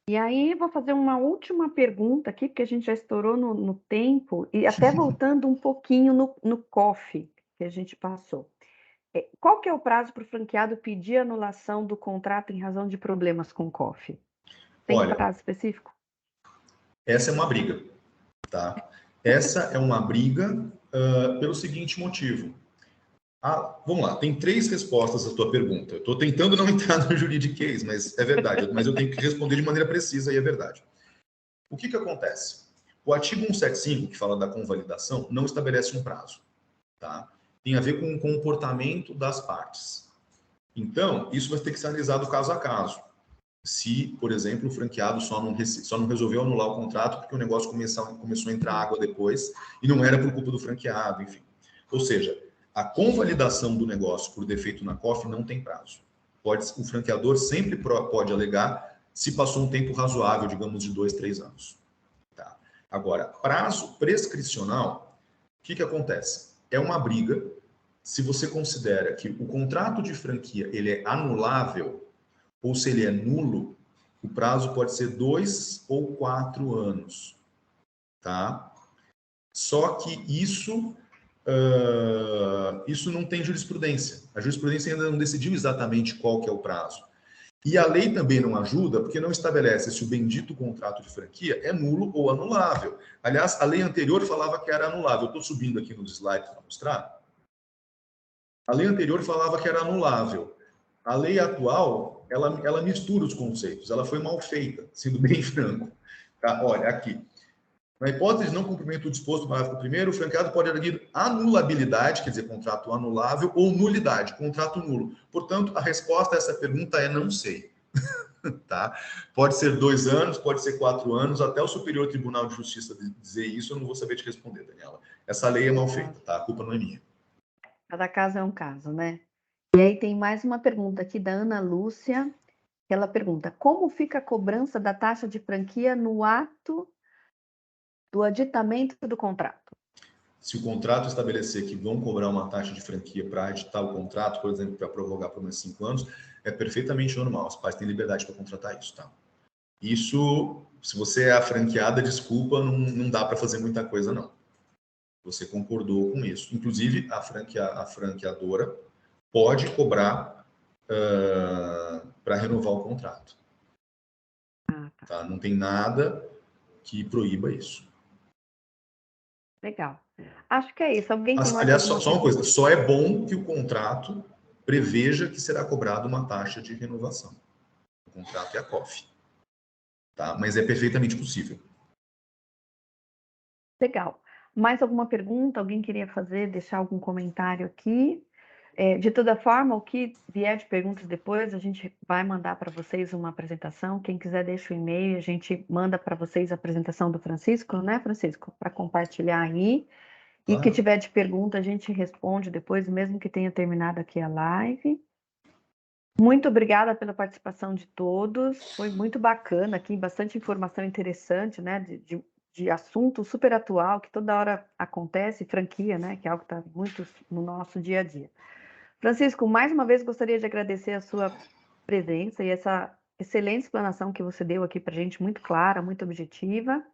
E aí, vou fazer uma última pergunta aqui, porque a gente já estourou no tempo, e até voltando um pouquinho no COF que a gente passou. Qual que é o prazo para o franqueado pedir anulação do contrato em razão de problemas com o COF? Tem prazo específico? Essa é uma briga, tá? Essa é uma briga pelo seguinte motivo. Vamos lá, tem 3 respostas à tua pergunta. Eu estou tentando não entrar no juridiquês, mas é verdade. Mas eu tenho que responder de maneira precisa e é verdade. O que acontece? O artigo 175, que fala da convalidação, não estabelece um prazo, tá? Tem a ver com o comportamento das partes. Então, isso vai ter que ser analisado caso a caso. Se, por exemplo, o franqueado só não resolveu anular o contrato porque o negócio começou a entrar água depois e não era por culpa do franqueado, enfim. Ou seja, a convalidação do negócio por defeito na COF não tem prazo. O franqueador sempre pode alegar se passou um tempo razoável, digamos, de 2, 3 anos. Tá? Agora, prazo prescricional, o que acontece? É uma briga. Se você considera que o contrato de franquia ele é anulável, ou se ele é nulo, o prazo pode ser 2 ou 4 anos, tá? Só que isso não tem jurisprudência. A jurisprudência ainda não decidiu exatamente qual que é o prazo. E a lei também não ajuda, porque não estabelece se o bendito contrato de franquia é nulo ou anulável. Aliás, a lei anterior falava que era anulável. Eu estou subindo aqui nos slides para mostrar. A lei anterior falava que era anulável. A lei atual, ela mistura os conceitos. Ela foi mal feita, sendo bem franco. Tá? Olha, aqui. Na hipótese de não cumprimento do disposto no parágrafo 1º, o franqueado pode arguir anulabilidade, quer dizer, contrato anulável, ou nulidade, contrato nulo. Portanto, a resposta a essa pergunta é não sei. Tá? Pode ser 2 anos, pode ser 4 anos, até o Superior Tribunal de Justiça dizer isso, eu não vou saber te responder, Daniela. Essa lei é mal feita, tá? A culpa não é minha. Cada caso é um caso, né? E aí tem mais uma pergunta aqui da Ana Lúcia. Ela pergunta: como fica a cobrança da taxa de franquia no ato do aditamento do contrato? Se o contrato estabelecer que vão cobrar uma taxa de franquia para editar o contrato, por exemplo, para prorrogar por mais 5 anos, é perfeitamente normal. Os pais têm liberdade para contratar isso, tá? Isso, se você é a franqueada, desculpa, não dá para fazer muita coisa, não. Você concordou com isso. Inclusive, a franqueadora pode cobrar para renovar o contrato. Tá? Não tem nada que proíba isso. Legal. Acho que é isso. Alguém tem mais Aliás, alguma só uma pergunta? coisa, só é bom que o contrato preveja que será cobrada uma taxa de renovação. O contrato é a COF. Tá? Mas é perfeitamente possível. Legal. Mais alguma pergunta? Alguém queria deixar algum comentário aqui? De toda forma, o que vier de perguntas depois, a gente vai mandar para vocês uma apresentação. Quem quiser, deixa o e-mail, a gente manda para vocês a apresentação do Francisco, né, Francisco? Para compartilhar aí. E o que tiver de pergunta, a gente responde depois, mesmo que tenha terminado aqui a live. Muito obrigada pela participação de todos. Foi muito bacana aqui, bastante informação interessante, né? De assunto super atual, que toda hora acontece, franquia, né? Que é algo que está muito no nosso dia a dia. Francisco, mais uma vez gostaria de agradecer a sua presença e essa excelente explanação que você deu aqui para a gente, muito clara, muito objetiva.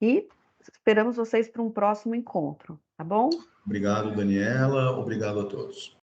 E esperamos vocês para um próximo encontro, tá bom? Obrigado, Daniela. Obrigado a todos.